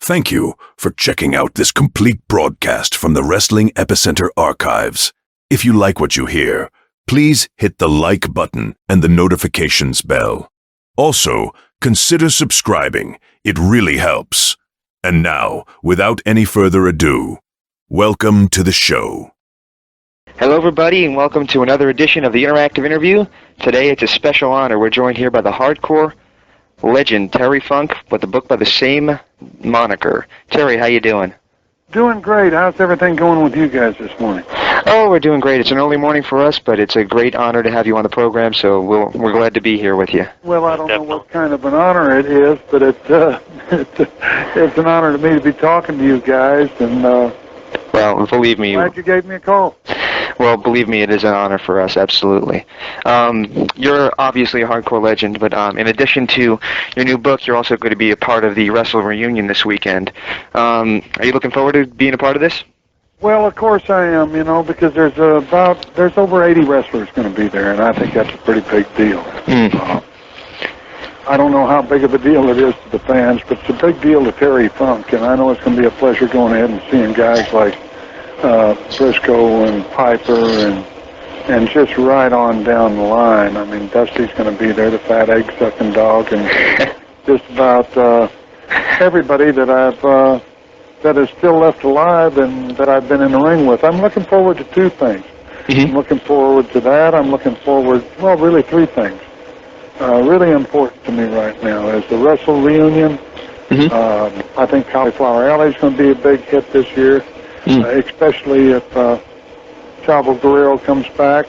Thank you for checking out this complete broadcast from the Wrestling Epicenter archives. If you like what you hear, please hit the like button and the notifications bell. Also, consider subscribing. It really helps. And now, without any further ado, welcome to the show. Hello everybody and welcome to another edition of the Interactive Interview. Today it's a special honor. We're joined here by the hardcore legend Terry Funk with a book by the same moniker. Terry, how you doing? Doing great. How's everything going with you guys this morning? Oh, we're doing great. It's an early morning for us, but it's a great honor to have you on the program, so we're glad to be here with you. Well, I don't know what kind of an honor it is, but it's an honor to me to be talking to you guys, and well, believe me, glad you gave me a call. Well, believe me, it is an honor for us, absolutely. You're obviously a hardcore legend, but in addition to your new book, you're also going to be a part of the Wrestle Reunion this weekend. Are you looking forward to being a part of this? Well, of course I am, because there's over 80 wrestlers going to be there, and I think that's a pretty big deal. I don't know how big of a deal it is to the fans, but it's a big deal to Terry Funk, and I know it's going to be a pleasure going ahead and seeing guys like Briscoe and Piper and just right on down the line. I mean, Dusty's going to be there, the fat egg-sucking dog, and just about everybody that that is still left alive and that I've been in the ring with. I'm looking forward to two things. Mm-hmm. I'm looking forward to that. I'm looking forward, well, really three things. Really important to me right now is the Wrestle Reunion. Mm-hmm. I think Cauliflower Alley is going to be a big hit this year. Especially if Chavo Guerrero comes back.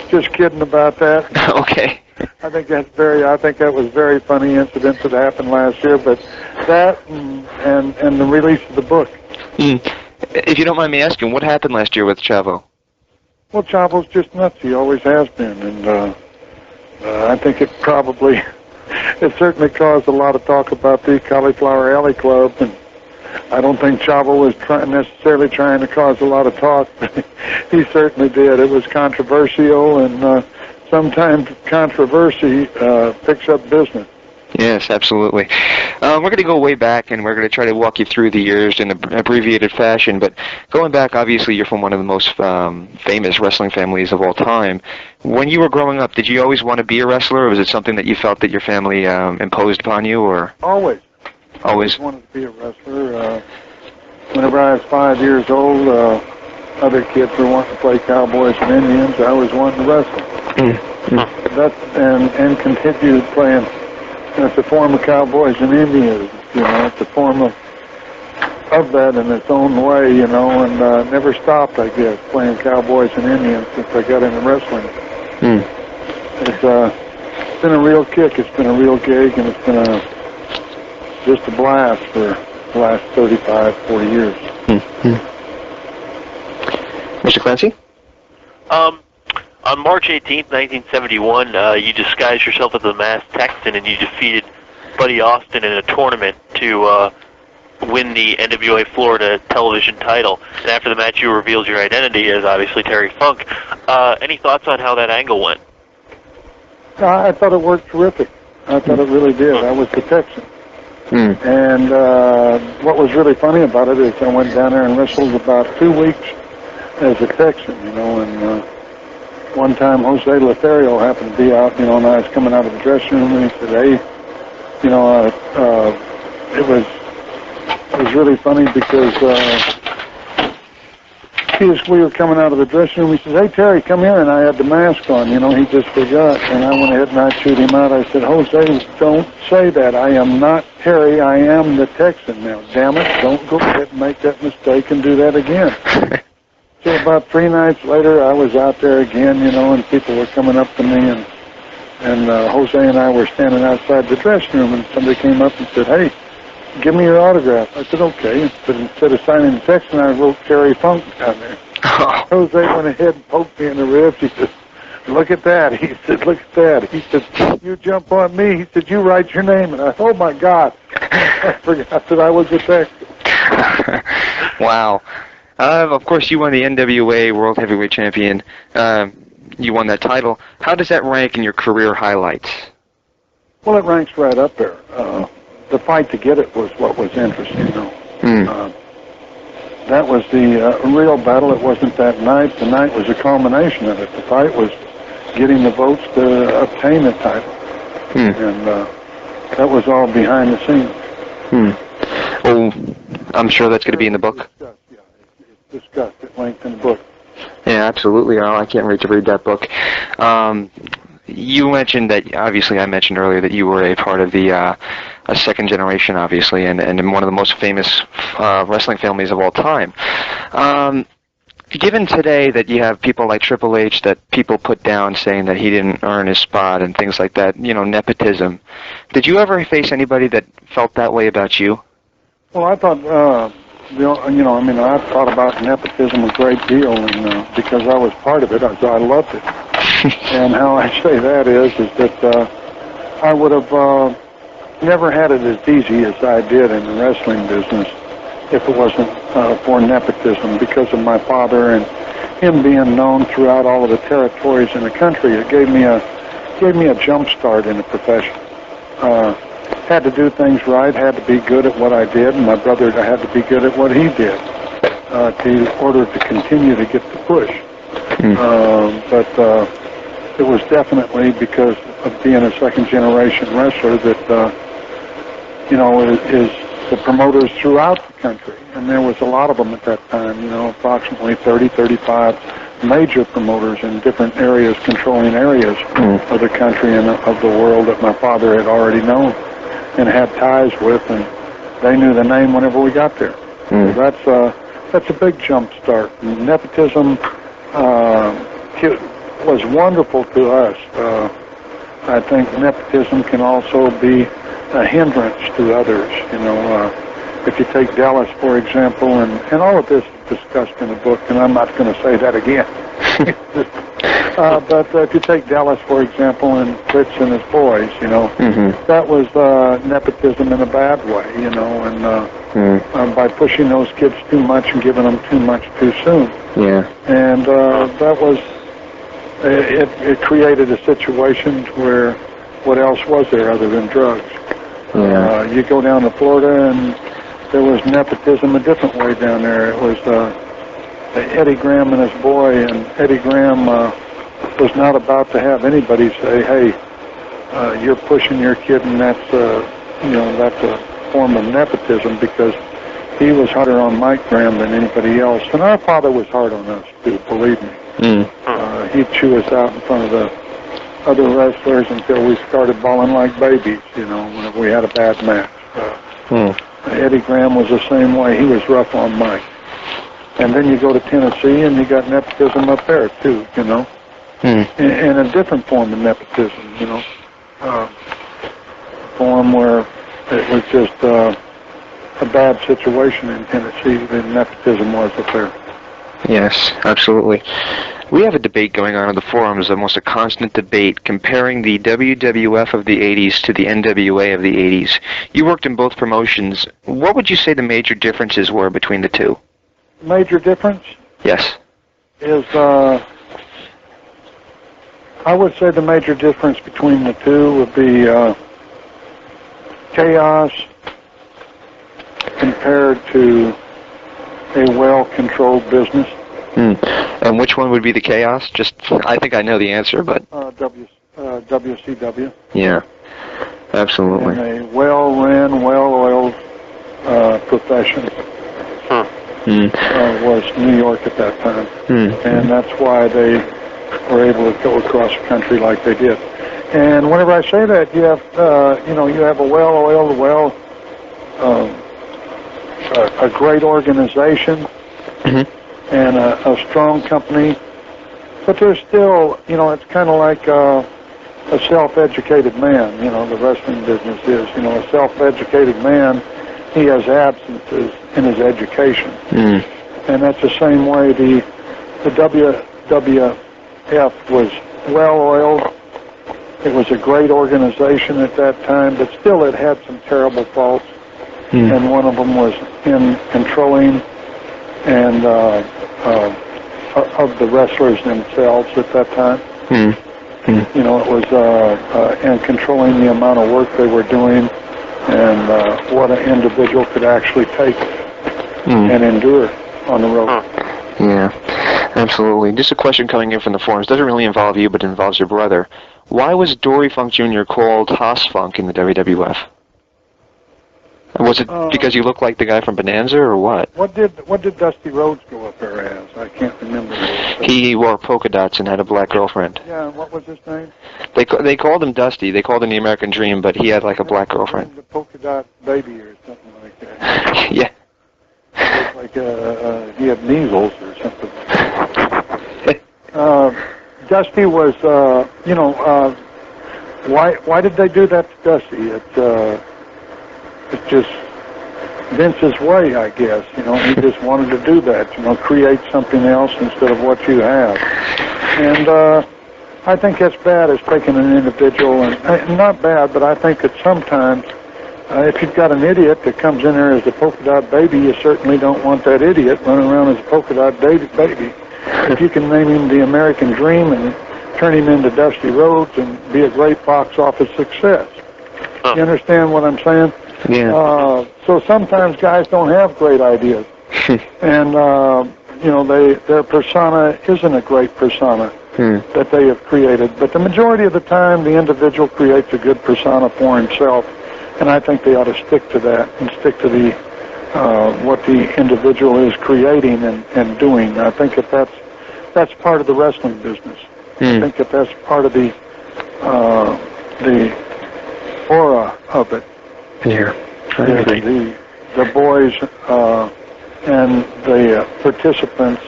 Just kidding about that. Okay. I think that was a very funny incident that happened last year, but that and the release of the book. If you don't mind me asking, what happened last year with Chavo? Well, Chavo's just nuts. He always has been, and I think it certainly caused a lot of talk about the Cauliflower Alley Club, and I don't think Chavo was necessarily trying to cause a lot of talk, but he certainly did. It was controversial, and sometimes controversy picks up business. Yes, absolutely. We're going to go way back, and we're going to try to walk you through the years in an abbreviated fashion, but going back, obviously, you're from one of the most famous wrestling families of all time. When you were growing up, did you always want to be a wrestler, or was it something that you felt that your family imposed upon you? Or Always. I always wanted to be a wrestler. Whenever I was 5 years old, other kids were wanting to play Cowboys and Indians. I was wanting to wrestle. And continued playing. It's a form of Cowboys and Indians. It's a form of that in its own way. And never stopped. I guess playing Cowboys and Indians since I got into wrestling. It's been a real kick. It's been a real gig, and it's been just a blast for the last 35, 40 years. Mr. Clancy? On March 18th, 1971, you disguised yourself as a masked Texan and you defeated Buddy Austin in a tournament to win the NWA Florida television title. And after the match, you revealed your identity as obviously Terry Funk. Any thoughts on how that angle went? I thought it worked terrific. I thought it really did. I was the Texan. And what was really funny about it is I went down there and wrestled about 2 weeks as a Texan, and one time Jose Lothario happened to be out, and I was coming out of the dressing room, and he said, hey, it was really funny because we were coming out of the dressing room. He says, hey, Terry, come here. And I had the mask on. He just forgot. And I went ahead and I chewed him out. I said, Jose, don't say that. I am not Terry. I am the Texan. Now, damn it, don't go ahead and make that mistake and do that again. So about 3 nights later, I was out there again, and people were coming up to me. And Jose and I were standing outside the dressing room. And somebody came up and said, hey, give me your autograph. I said, okay. But instead of signing the Texan, I wrote Terry Funk down there. Jose went ahead and poked me in the ribs. He said, look at that. He said, look at that. He said, you jump on me. He said, you write your name. And I thought, oh, my God. I forgot that I was a Texan. Wow. Of course, you won the NWA World Heavyweight Champion. You won that title. How does that rank in your career highlights? Well, it ranks right up there. the fight to get it was what was interesting, though. Mm. That was the real battle. It wasn't that night. The night was a culmination of it. The fight was getting the votes to obtain the title. Mm. And that was all behind the scenes. Hmm. Well, I'm sure that's going to be in the book. It's discussed at length in the book. Yeah, absolutely. Oh, I can't wait to read that book. You mentioned that, obviously I mentioned earlier that you were a part of the a second generation, obviously, and one of the most famous wrestling families of all time. Given today that you have people like Triple H that people put down saying that he didn't earn his spot and things like that, you know, nepotism, did you ever face anybody that felt that way about you? Well, I thought, I thought about nepotism a great deal, and because I was part of it, I loved it. And how I say that is that I would have never had it as easy as I did in the wrestling business if it wasn't for nepotism, because of my father and him being known throughout all of the territories in the country. It gave me a jump start in the profession. Had to do things right, had to be good at what I did, and my brother had to be good at what he did in order to continue to get the push. But it was definitely because of being a second-generation wrestler that, is the promoters throughout the country, and there was a lot of them at that time, approximately 30, 35 major promoters in different areas, controlling areas of the country and of the world that my father had already known and had ties with, and they knew the name whenever we got there. So that's a big jump start. And nepotism was wonderful to us. I think nepotism can also be a hindrance to others. If you take Dallas, for example, and all of this is discussed in the book, and I'm not going to say that again. But if you take Dallas, for example, and Fritz and his boys, that was nepotism in a bad way, and by pushing those kids too much and giving them too much too soon. Yeah. And that was, it created a situation where what else was there other than drugs? Yeah. You go down to Florida, and there was nepotism a different way down there. It was Eddie Graham and his boy, and Eddie Graham was not about to have anybody say, "Hey, you're pushing your kid," and that's a form of nepotism, because he was harder on Mike Graham than anybody else, and our father was hard on us too. Believe me, he'd chew us out in front of the other wrestlers until we started bawling like babies, whenever we had a bad match. Eddie Graham was the same way. He was rough on Mike. And then you go to Tennessee, and you got nepotism up there, too, and a different form of nepotism, form where it was just a bad situation in Tennessee than nepotism was up there. Yes, absolutely. We have a debate going on the forums, almost a constant debate, comparing the WWF of the 80s to the NWA of the 80s. You worked in both promotions. What would you say the major differences were between the two? Major difference? Yes. Is, I would say the major difference between the two would be chaos compared to a well-controlled business. And which one would be the chaos? I think I know the answer, but... WCW. Yeah, absolutely. And a well-ran, well-oiled profession was New York at that time. And that's why they were able to go across the country like they did. And whenever I say that, you have, you have a well-oiled, a great organization, and a strong company, but there's still, it's kind of like a self-educated man, the wrestling business is, a self-educated man, he has absences in his education. And that's the same way the WWF was well-oiled. It was a great organization at that time, but still it had some terrible faults. And one of them was in controlling and of the wrestlers themselves at that time. It was and controlling the amount of work they were doing, and what an individual could actually take and endure on the road. Yeah, absolutely. Just a question coming in from the forums. Doesn't really involve you, but it involves your brother. Why was Dory Funk Jr. called Haas Funk in the WWF? Was it because you look like the guy from Bonanza, or what? What did Dusty Rhodes go up there as? I can't remember. He wore polka dots and had a black girlfriend. Yeah, and what was his name? They called him Dusty. They called him the American Dream, but he had like a black girlfriend. The polka dot baby or something like that. Yeah. It looked like he had measles or something. Dusty was, why did they do that to Dusty? It's just Vince's way, I guess. He just wanted to do that, create something else instead of what you have. And I think that's bad as taking an individual, and not bad, but I think that sometimes if you've got an idiot that comes in there as a polka dot baby, you certainly don't want that idiot running around as a polka dot baby. If you can name him the American Dream and turn him into Dusty Rhodes and be a great box office success. You understand what I'm saying? Yeah. So sometimes guys don't have great ideas, and their persona isn't a great persona that they have created. But the majority of the time, the individual creates a good persona for himself, and I think they ought to stick to that and stick to the what the individual is creating and doing. I think if that's part of the wrestling business. I think if that's part of the aura of it. Yeah, the boys and the participants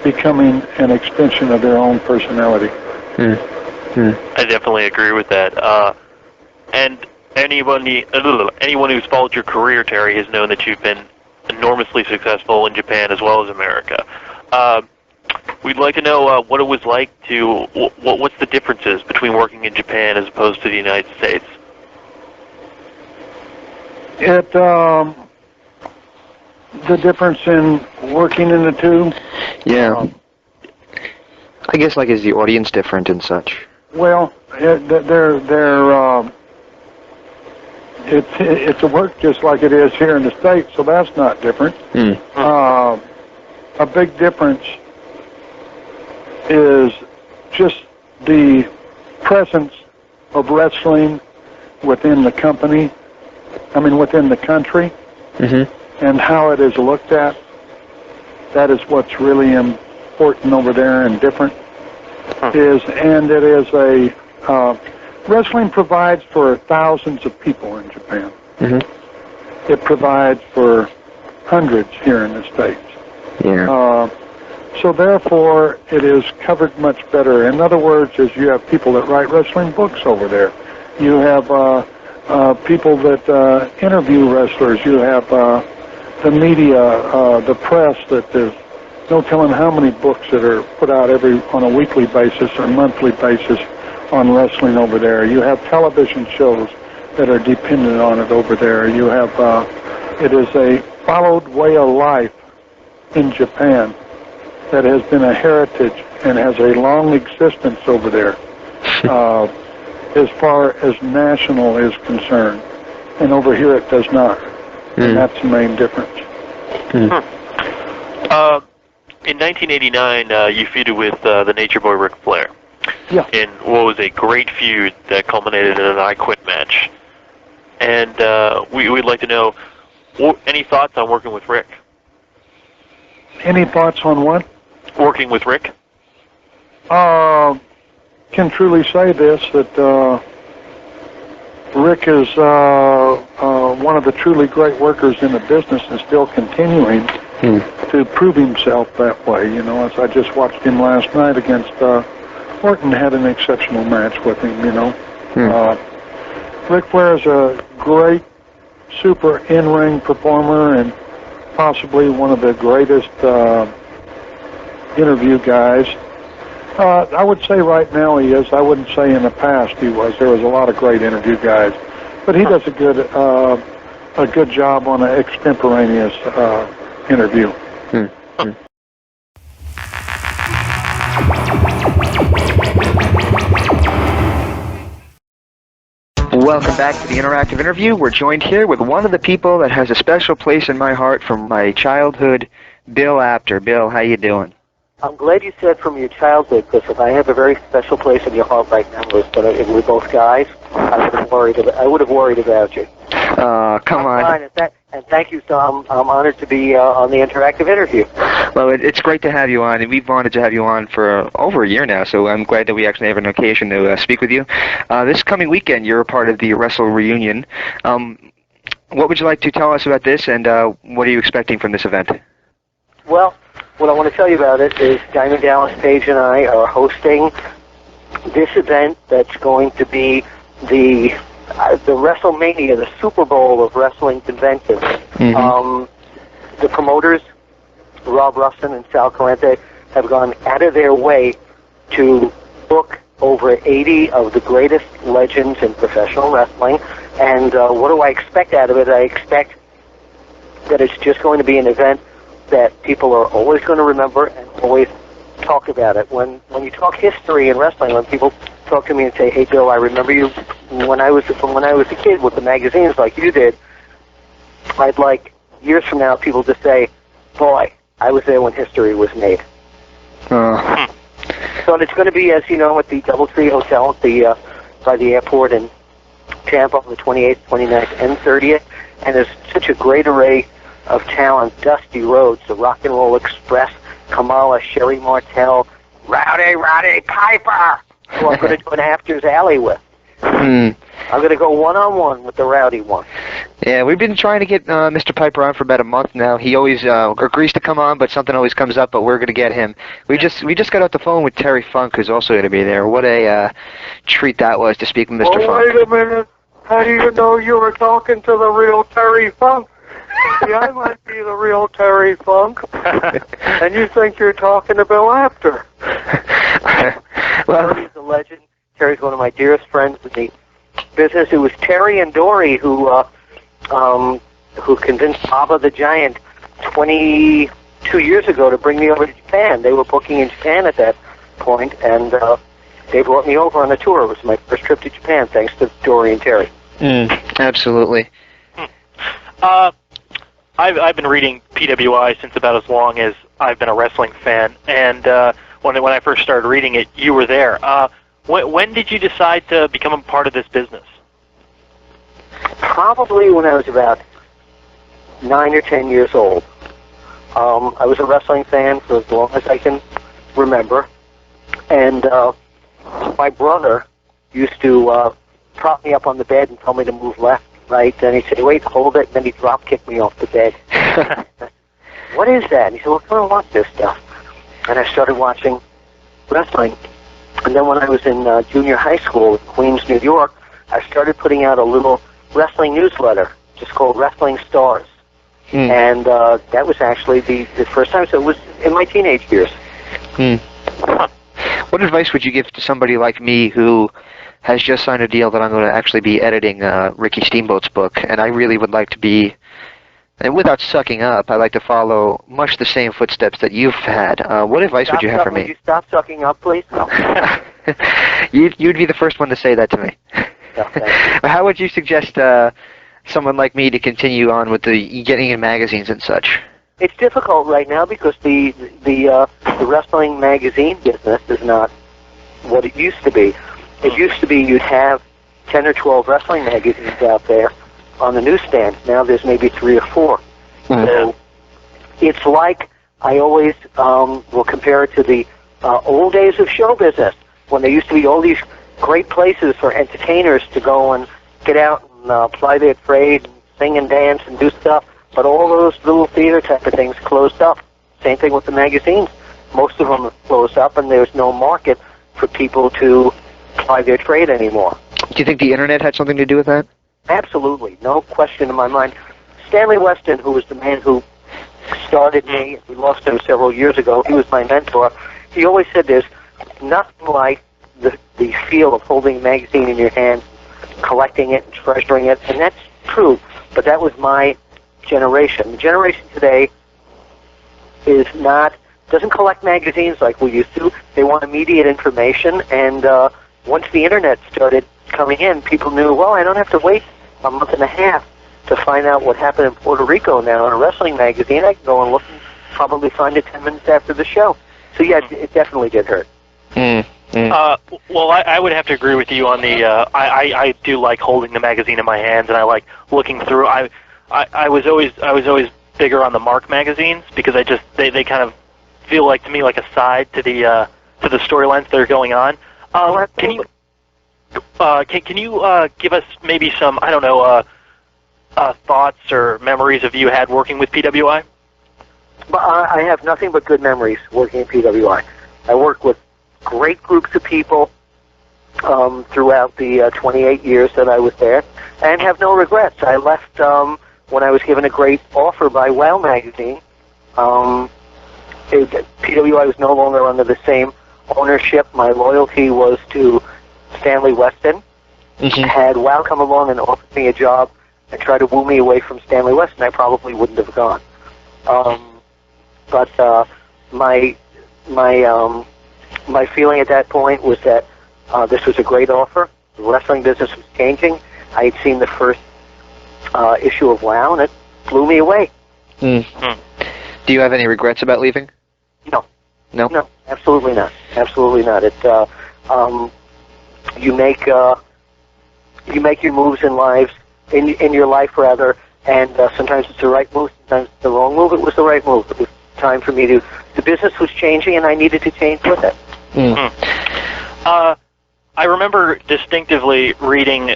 becoming an extension of their own personality. I definitely agree with that. And anyone who's followed your career, Terry, has known that you've been enormously successful in Japan as well as America. We'd like to know what it was like to, what's the differences between working in Japan as opposed to the United States? The difference in working in the two? Yeah. I guess, is the audience different and such? Well, it's a work just like it is here in the States, so that's not different. A big difference is just the presence of wrestling within the company, within the country, and how it is looked at. That is what's really important over there and different. Wrestling provides for thousands of people in Japan. It provides for hundreds here in the States. Yeah. So therefore, it is covered much better. In other words, you have people that write wrestling books over there. You have people that interview wrestlers. You have the media, the press, that there's no telling how many books that are put out on a weekly basis or monthly basis on wrestling over there. You have television shows that are dependent on it over there. You have, it is a followed way of life in Japan that has been a heritage and has a long existence over there as far as national is concerned. And over here it does not. And that's the main difference. In 1989, you feuded with the Nature Boy Ric Flair. Yeah. In what was a great feud that culminated in an I Quit match. And we'd like to know, any thoughts on working with Rick? Any thoughts on what? Working with Rick? Can truly say this, that Rick is one of the truly great workers in the business and still continuing to prove himself that way. As I just watched him last night against Orton, had an exceptional match with him, Ric Flair is a great, super in-ring performer and possibly one of the greatest interview guys. I would say right now he is. I wouldn't say in the past he was. There was a lot of great interview guys. But he does a good job on an extemporaneous interview. Welcome back to the Interactive Interview. We're joined here with one of the people that has a special place in my heart from my childhood, Bill Apter. Bill, how you doing? I'm glad you said from your childhood, because if I have a very special place in your heart right now, if we're both guys, I would have worried about you. Come on. Fine, and thank you, Tom. I'm honored to be on the Interactive Interview. Well, it's great to have you on, and we've wanted to have you on for over a year now, so I'm glad that we actually have an occasion to speak with you. This coming weekend, you're a part of the Wrestle Reunion. What would you like to tell us about this, and what are you expecting from this event? Well, what I want to tell you about it is Diamond Dallas Page and I are hosting this event that's going to be the WrestleMania, the Super Bowl of wrestling conventions. Mm-hmm. The promoters, Rob Russin and Sal Calente, have gone out of their way to book over 80 of the greatest legends in professional wrestling. And what do I expect out of it? I expect that it's just going to be an event that people are always going to remember and always talk about it. When you talk history in wrestling, when people talk to me and say, "Hey, Bill, I remember you when I was a kid with the magazines like you did," I'd like years from now people to say, "Boy, I was there when history was made." So it's going to be, as you know, at the DoubleTree Hotel by the airport in Tampa on the 28th, 29th, and 30th. And there's such a great array of talent: Dusty Rhodes, the Rock and Roll Express, Kamala, Sherry Martel, Roddy Piper, who I'm going to do an Apter's Alley with. I'm going to go one-on-one with the Rowdy one. Yeah, we've been trying to get Mr. Piper on for about a month now. He always agrees to come on, but something always comes up, but we're going to get him. We just got off the phone with Terry Funk, who's also going to be there. What a treat that was to speak with Mr. Funk. Wait a minute. How do you know you were talking to the real Terry Funk? See, I might be the real Terry Funk, and you think you're talking to Bill Apter. Well, Terry's a legend. Terry's one of my dearest friends in the business. It was Terry and Dory who convinced Baba the Giant 22 years ago to bring me over to Japan. They were booking in Japan at that point, and they brought me over on a tour. It was my first trip to Japan, thanks to Dory and Terry. Absolutely. I've been reading PWI since about as long as I've been a wrestling fan, and when I first started reading it, you were there. When did you decide to become a part of this business? Probably when I was about 9 or 10 years old. I was a wrestling fan for as long as I can remember, and my brother used to prop me up on the bed and tell me to move left, right, and he'd say, "Wait, hold it," and then he'd drop kick me off the bed. What is that? And he said, "Well, come on, watch this stuff." And I started watching wrestling. And then when I was in junior high school in Queens, New York, I started putting out a little wrestling newsletter just called Wrestling Stars. And that was actually the first time, so it was in my teenage years. What advice would you give to somebody like me who has just signed a deal that I'm going to actually be editing Ricky Steamboat's book, and I really would like to be, and without sucking up, I'd like to follow much the same footsteps that you've had. What advice would you have for me? Would you stop sucking up, please? No. You'd be the first one to say that to me. Yeah, how would you suggest someone like me to continue on with the getting in magazines and such? It's difficult right now because the wrestling magazine business is not what it used to be. It used to be you'd have 10 or 12 wrestling magazines out there on the newsstand. Now there's maybe 3 or 4. So it's like I always will compare it to the old days of show business when there used to be all these great places for entertainers to go and get out and ply their trade and sing and dance and do stuff. But all those little theater type of things closed up. Same thing with the magazines. Most of them have closed up, and there's no market for people to ply their trade anymore. Do you think the internet had something to do with that? Absolutely, no question in my mind. Stanley Weston, who was the man who started me, we lost him several years ago, he was my mentor. He always said there's nothing like the feel of holding a magazine in your hand, collecting it and treasuring it, and that's true, but that was my generation. The generation today doesn't collect magazines like we used to. They want immediate information, and once the internet started coming in, people knew, well, I don't have to wait a month and a half to find out what happened in Puerto Rico now in a wrestling magazine. I can go and look and probably find it 10 minutes after the show. So, yeah, it definitely did hurt. Well, I would have to agree with you on the. I do like holding the magazine in my hands, and I like looking through. I was always bigger on the Mark magazines because they kind of feel like to me like a side to the storylines that are going on. Can you give us maybe some thoughts or memories of you had working with PWI? I have nothing but good memories working at PWI. I worked with great groups of people throughout the 28 years that I was there, and have no regrets. I left when I was given a great offer by WOW magazine. PWI was no longer under the same ownership. My loyalty was to Stanley Weston. Had WOW come along and offered me a job and tried to woo me away from Stanley Weston, I probably wouldn't have gone. But my feeling at that point was that this was a great offer. The wrestling business was changing. I had seen the first issue of WOW, and it blew me away. Do you have any regrets about leaving? No. No? No, absolutely not. Absolutely not. You make your moves in your life rather, and sometimes it's the right move, sometimes it's the wrong move. It was the right move. It was time for me the business was changing, and I needed to change with it. I remember distinctively reading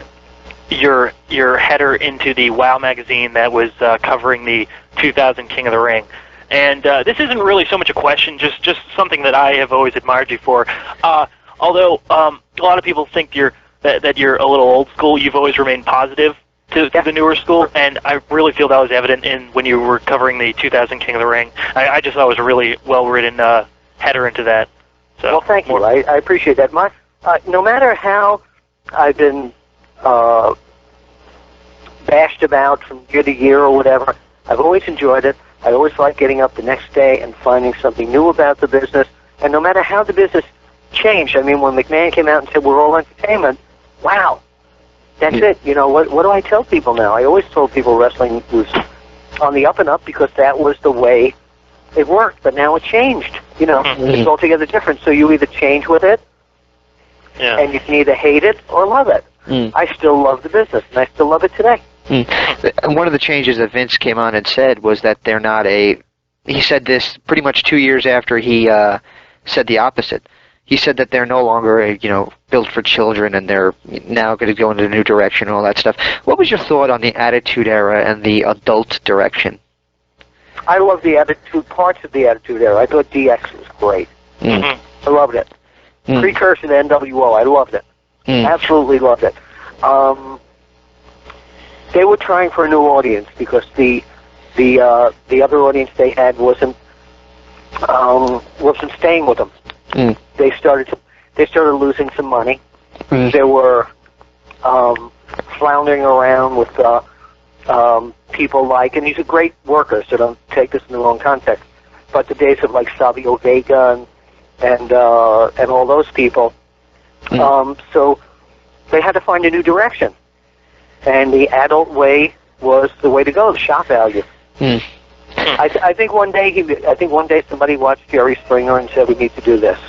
your header into the WOW magazine that was covering the 2000 King of the Ring. And this isn't really so much a question, just something that I have always admired you for. Although a lot of people think that you're a little old school, you've always remained positive to the newer school, and I really feel that was evident when you were covering the 2000 King of the Ring. I just thought it was a really well-written header into that. So, well, thank you. I appreciate that. No matter how I've been bashed about from year to year or whatever, I've always enjoyed it. I always like getting up the next day and finding something new about the business. And no matter how the business changed, I mean, when McMahon came out and said, we're all entertainment, wow, that's it. You know, what do I tell people now? I always told people wrestling was on the up and up because that was the way it worked. But now it changed. You know, it's altogether different. So you either change with it, and you can either hate it or love it. I still love the business, and I still love it today. And one of the changes that Vince came on and said was that they're not he said this pretty much 2 years after he said the opposite. He said that they're no longer built for children, and they're now going to go in a new direction and all that stuff. What was your thought on the Attitude Era and the adult direction? I love the Attitude parts of the Attitude Era. I thought DX was great. I loved it. Precursor to NWO. I loved it. Absolutely loved it. They were trying for a new audience because the other audience they had wasn't staying with them. They started losing some money. They were floundering around with people like, and these are great workers, so don't take this in the wrong context, but the days of like Savio Vega and all those people. So they had to find a new direction, and the adult way was the way to go. The shock value. I think one day somebody watched Jerry Springer and said we need to do this.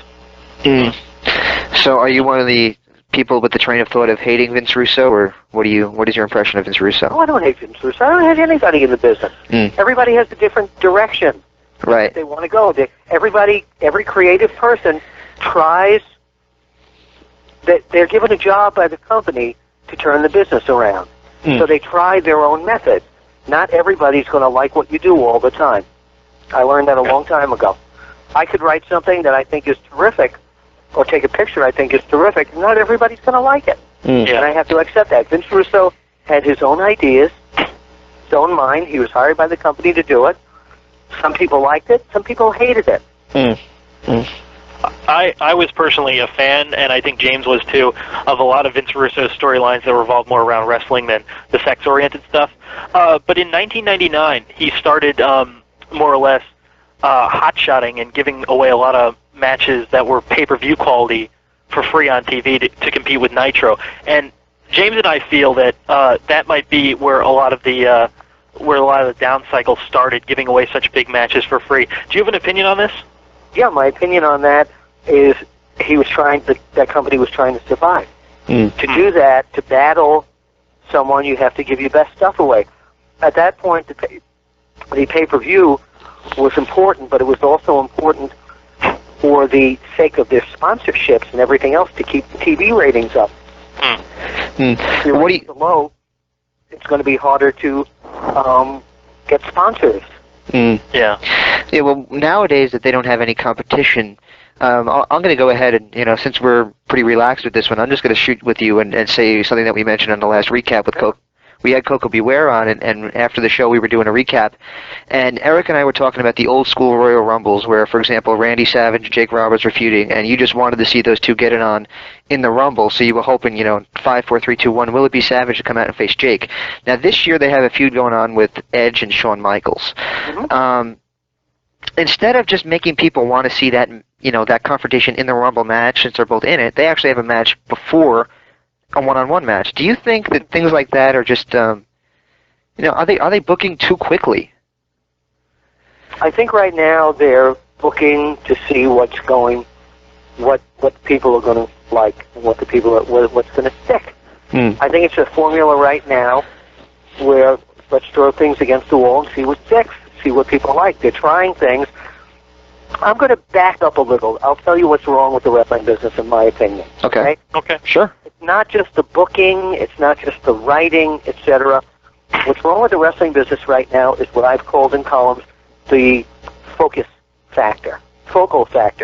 So are you one of the people with the train of thought of hating Vince Russo, or what is your impression of Vince Russo? Oh, I don't hate Vince Russo. I don't hate anybody in the business. Everybody has a different direction. Right. They want to go. Every creative person tries. They're given a job by the company to turn the business around. So they try their own method. Not everybody's going to like what you do all the time. I learned that a long time ago. I could write something that I think is terrific, or take a picture I think is terrific, and not everybody's going to like it. And I have to accept that. Vince Russo had his own ideas, his own mind. He was hired by the company to do it. Some people liked it. Some people hated it. I was personally a fan, and I think James was too, of a lot of Vince Russo's storylines that revolved more around wrestling than the sex-oriented stuff. But in 1999, he started more or less hot-shotting and giving away a lot of matches that were pay-per-view quality for free on TV to compete with Nitro. And James and I feel that that might be where a lot of the down cycles started, giving away such big matches for free. Do you have an opinion on this? Yeah, my opinion on that is that company was trying to survive. To do that, to battle someone, you have to give your best stuff away. At that point, the pay-per-view was important, but it was also important for the sake of their sponsorships and everything else to keep the TV ratings up. If your ratings are low, it's going to be harder to get sponsors. Yeah. Yeah. Well, nowadays that they don't have any competition, I'm going to go ahead and, since we're pretty relaxed with this one, I'm just going to shoot with you and say something that we mentioned on the last recap with Coco. We had Coco Beware on, and after the show we were doing a recap, and Erik and I were talking about the old school Royal Rumbles where, for example, Randy Savage and Jake Roberts were feuding, and you just wanted to see those two get it on in the Rumble, so you were hoping, 5, 4, 3, 2, 1, will it be Savage to come out and face Jake? Now this year they have a feud going on with Edge and Shawn Michaels. Instead of just making people want to see that, that confrontation in the Rumble match, since they're both in it, they actually have a match before a one-on-one match. Do you think that things like that are just, are they booking too quickly? I think right now they're booking to see what people are going to like and what's going to stick. I think it's a formula right now where let's throw things against the wall and see what sticks, see what people like. They're trying things. I'm going to back up a little. I'll tell you what's wrong with the wrestling business, in my opinion. Okay. Sure. It's not just the booking, it's not just the writing, etc. What's wrong with the wrestling business right now is what I've called in columns the focal factor,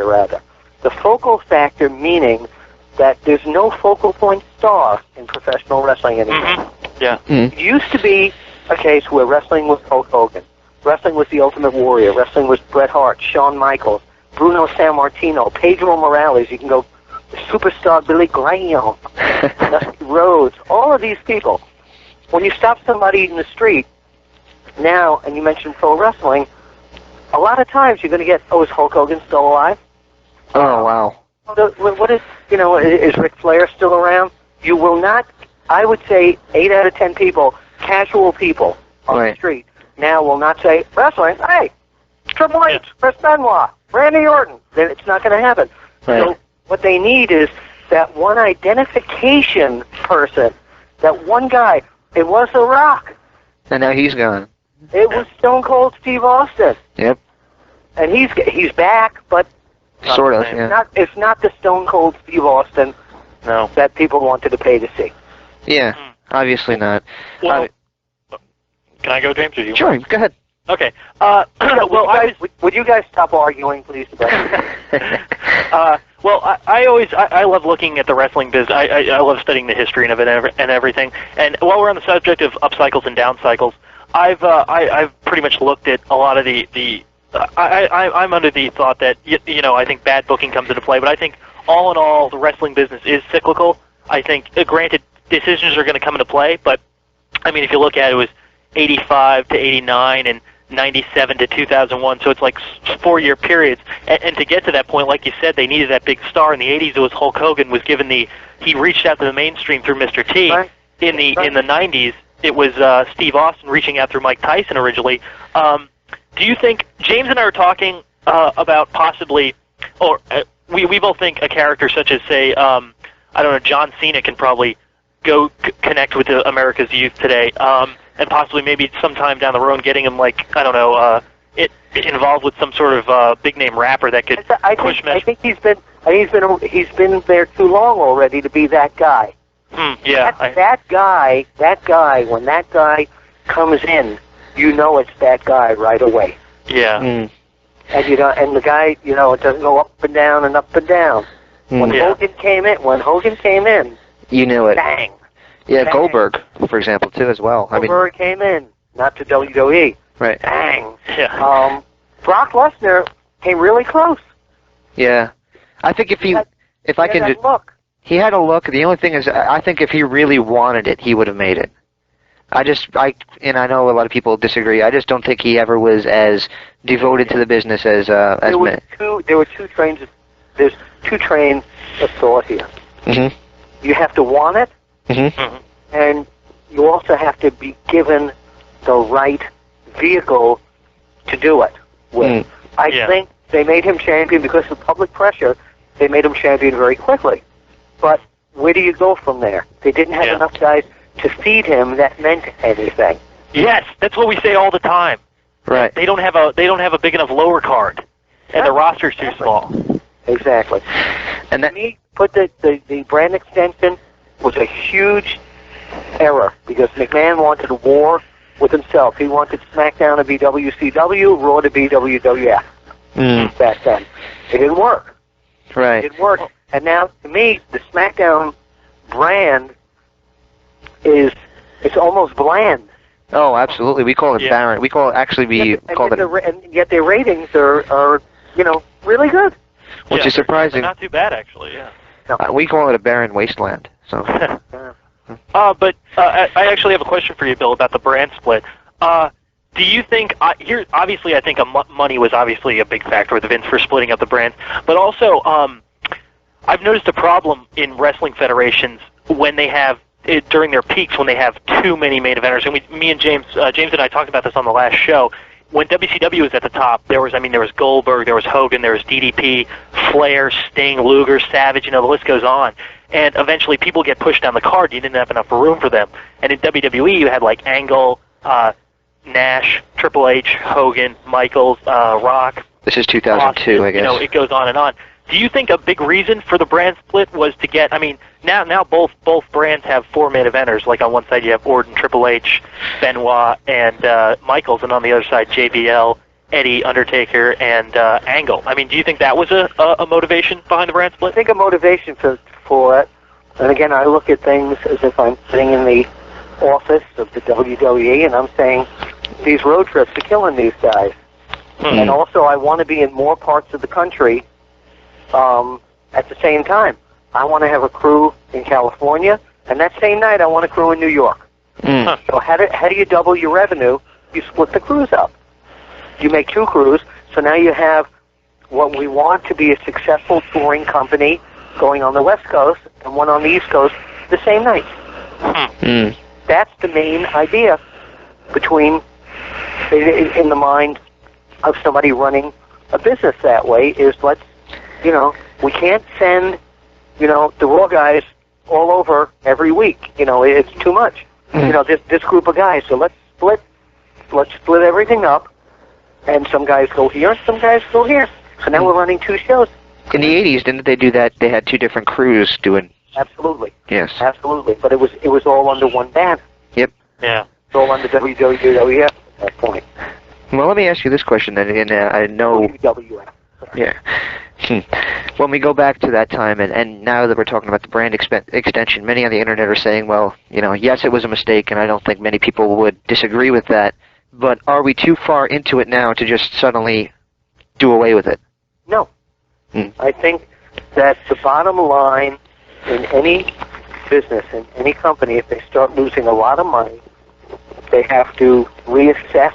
rather. The focal factor meaning that there's no focal point star in professional wrestling anymore. Yeah. It used to be a case where wrestling was Hulk Hogan. Wrestling was the Ultimate Warrior. Wrestling was Bret Hart, Shawn Michaels, Bruno Sammartino, Pedro Morales. You can go superstar Billy Graham, Dusty Rhodes, all of these people. When you stop somebody in the street now and you mention pro wrestling, a lot of times you're going to get, is Hulk Hogan still alive? Oh, wow. What is, is Ric Flair still around? You will not, I would say 8 out of 10 people, casual people on the street, now will not say, wrestling, hey, Triple H, Chris Benoit, Randy Orton. Then it's not going to happen. Right. So what they need is that one identification person, that one guy. It was The Rock. And now he's gone. It was Stone Cold Steve Austin. Yep. And he's back, but sort of. Yeah. It's not the Stone Cold Steve Austin that people wanted to pay to see. Yeah. Obviously not. Well, can I go, James? Or you? Sure. Go ahead. Okay. Would you guys stop arguing, please? I love looking at the wrestling business. I love studying the history of it and everything. And while we're on the subject of up cycles and down cycles, I've pretty much looked at a lot of I'm under the thought that I think bad booking comes into play, but I think all in all the wrestling business is cyclical. I think, granted, decisions are going to come into play, but I mean, if you look at it, it was 85 to 89 and 97 to 2001, so it's like 4-year periods. And to get to that point, like you said, they needed that big star. In the 80s, it was Hulk Hogan was given he reached out to the mainstream through Mr. T. Right. In the 90s, it was Steve Austin reaching out through Mike Tyson originally. Do you think, James and I were talking about possibly, or we both think a character such as, say, John Cena can probably go connect with America's youth today, and possibly maybe sometime down the road getting him, involved with some sort of big name rapper that could push. I think he's been there too long already to be that guy. That guy. When that guy comes in, it's that guy right away. Yeah. And and the guy, it doesn't go up and down and up and down. When Hogan came in, you knew it. Bang. Yeah, bang. Goldberg, for example, too, as well. Goldberg came in, not to WWE. Right. Bang. Yeah. Brock Lesnar came really close. Yeah. I think he had a look. The only thing is, I think if he really wanted it, he would have made it. And I know a lot of people disagree. I just don't think he ever was as devoted to the business as there were two trains there's two trains of thought here. Mm-hmm. You have to want it, Mm-hmm. and you also have to be given the right vehicle to do it with. I think they made him champion because of public pressure. They made him champion very quickly. But where do you go from there? They didn't have enough guys to feed him that meant anything. Yes, that's what we say all the time. Right. They don't have a big enough lower card, and the roster's too small. Exactly. And that, To me, put the brand extension was a huge error because McMahon wanted a war with himself. He wanted SmackDown to be WCW, Raw to be WWF back then. It didn't work. right. It didn't work. And now, to me, the SmackDown brand it's almost bland. Oh, absolutely. We call it barren. We call it, actually, And yet their ratings are really good. which is surprising. Not too bad, actually, yeah. We call it a barren wasteland. So. But I actually have a question for you, Bill, about the brand split. Do you think here? Obviously, I think money was obviously a big factor with Vince for splitting up the brands, but also I've noticed a problem in wrestling federations when they have during their peaks when they have too many main eventers. And me and James and I talked about this on the last show. When WCW was at the top, there was Goldberg, there was Hogan, there was DDP, Flair, Sting, Luger, Savage. The list goes on. And eventually, people get pushed down the card. You didn't have enough room for them. And in WWE, you had like Angle, Nash, Triple H, Hogan, Michaels, Rock. This is 2002, Austin, I guess. it goes on and on. Do you think a big reason for the brand split was to get? I mean, now both brands have four main eventers. Like on one side you have Orton, Triple H, Benoit, and Michaels, and on the other side JBL, Eddie, Undertaker, and Angle. I mean, do you think that was a motivation behind the brand split? I think a motivation for it, and again, I look at things as if I'm sitting in the office of the WWE, and I'm saying these road trips are killing these guys. And also, I want to be in more parts of the country at the same time. I want to have a crew in California, and that same night I want a crew in New York. So how do you double your revenue? You split the crews up. You make two crews, so now you have what we want to be a successful touring company going on the West Coast and one on the East Coast the same night. That's the main idea in the mind of somebody running a business that way is we can't send, the Raw guys all over every week. It's too much. This group of guys. So let's split everything up, and some guys go here, and some guys go here. So now we're running two shows. In the 80s, didn't they do that? They had two different crews doing. Absolutely. Yes. Absolutely. But it was all under one banner. Yep. Yeah. It's all under WWF at that point. Well, let me ask you this question then. And I know. WWF. Yeah. When we go back to that time, and now that we're talking about the brand extension, many on the internet are saying, well, yes, it was a mistake, and I don't think many people would disagree with that. But are we too far into it now to just suddenly do away with it? No. I think that the bottom line in any business, in any company, if they start losing a lot of money, they have to reassess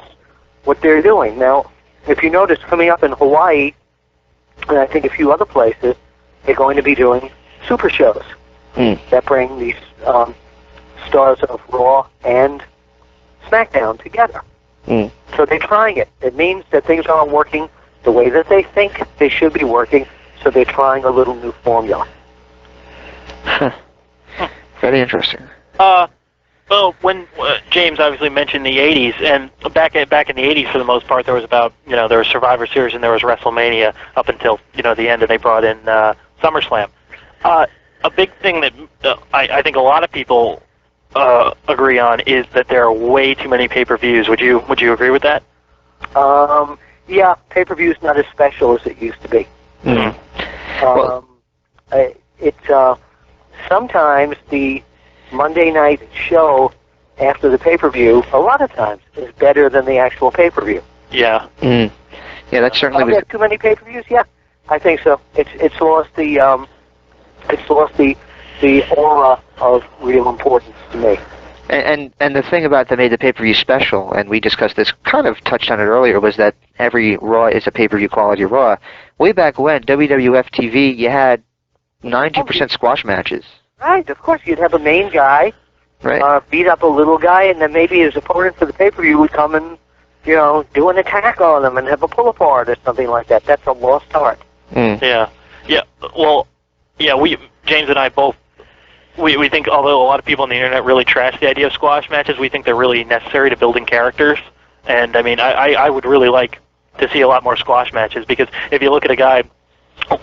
what they're doing. Now, if you notice, coming up in Hawaii, and I think a few other places, they're going to be doing super shows that bring these stars of Raw and SmackDown together. So they're trying it. It means that things aren't working the way that they think they should be working, so they're trying a little new formula. Very interesting. Well, when James obviously mentioned the 80s, and back in the 80s, for the most part, there was there was Survivor Series and there was WrestleMania up until the end, and they brought in SummerSlam. A big thing that I think a lot of people agree on is that there are way too many pay-per-views. Would you agree with that? Yeah, pay-per-view's not as special as it used to be. It's sometimes the Monday night show after the pay-per-view, a lot of times, is better than the actual pay-per-view. Yeah. Yeah, that certainly was. Too many pay-per-views? Yeah, I think so. It's lost the aura of real importance to me. And the thing about that made the pay-per-view special, and we discussed this, kind of touched on it earlier, was that every Raw is a pay-per-view quality Raw. Way back when, WWF TV, you had 90% squash matches. Right, of course. You'd have a main guy, Right. beat up a little guy, and then maybe his opponent for the pay-per-view would come and, do an attack on him and have a pull-apart or something like that. That's a lost art. Yeah. Well, James and I both, we think, although a lot of people on the internet really trash the idea of squash matches, we think they're really necessary to building characters. And I mean, I would really like to see a lot more squash matches, because if you look at a guy,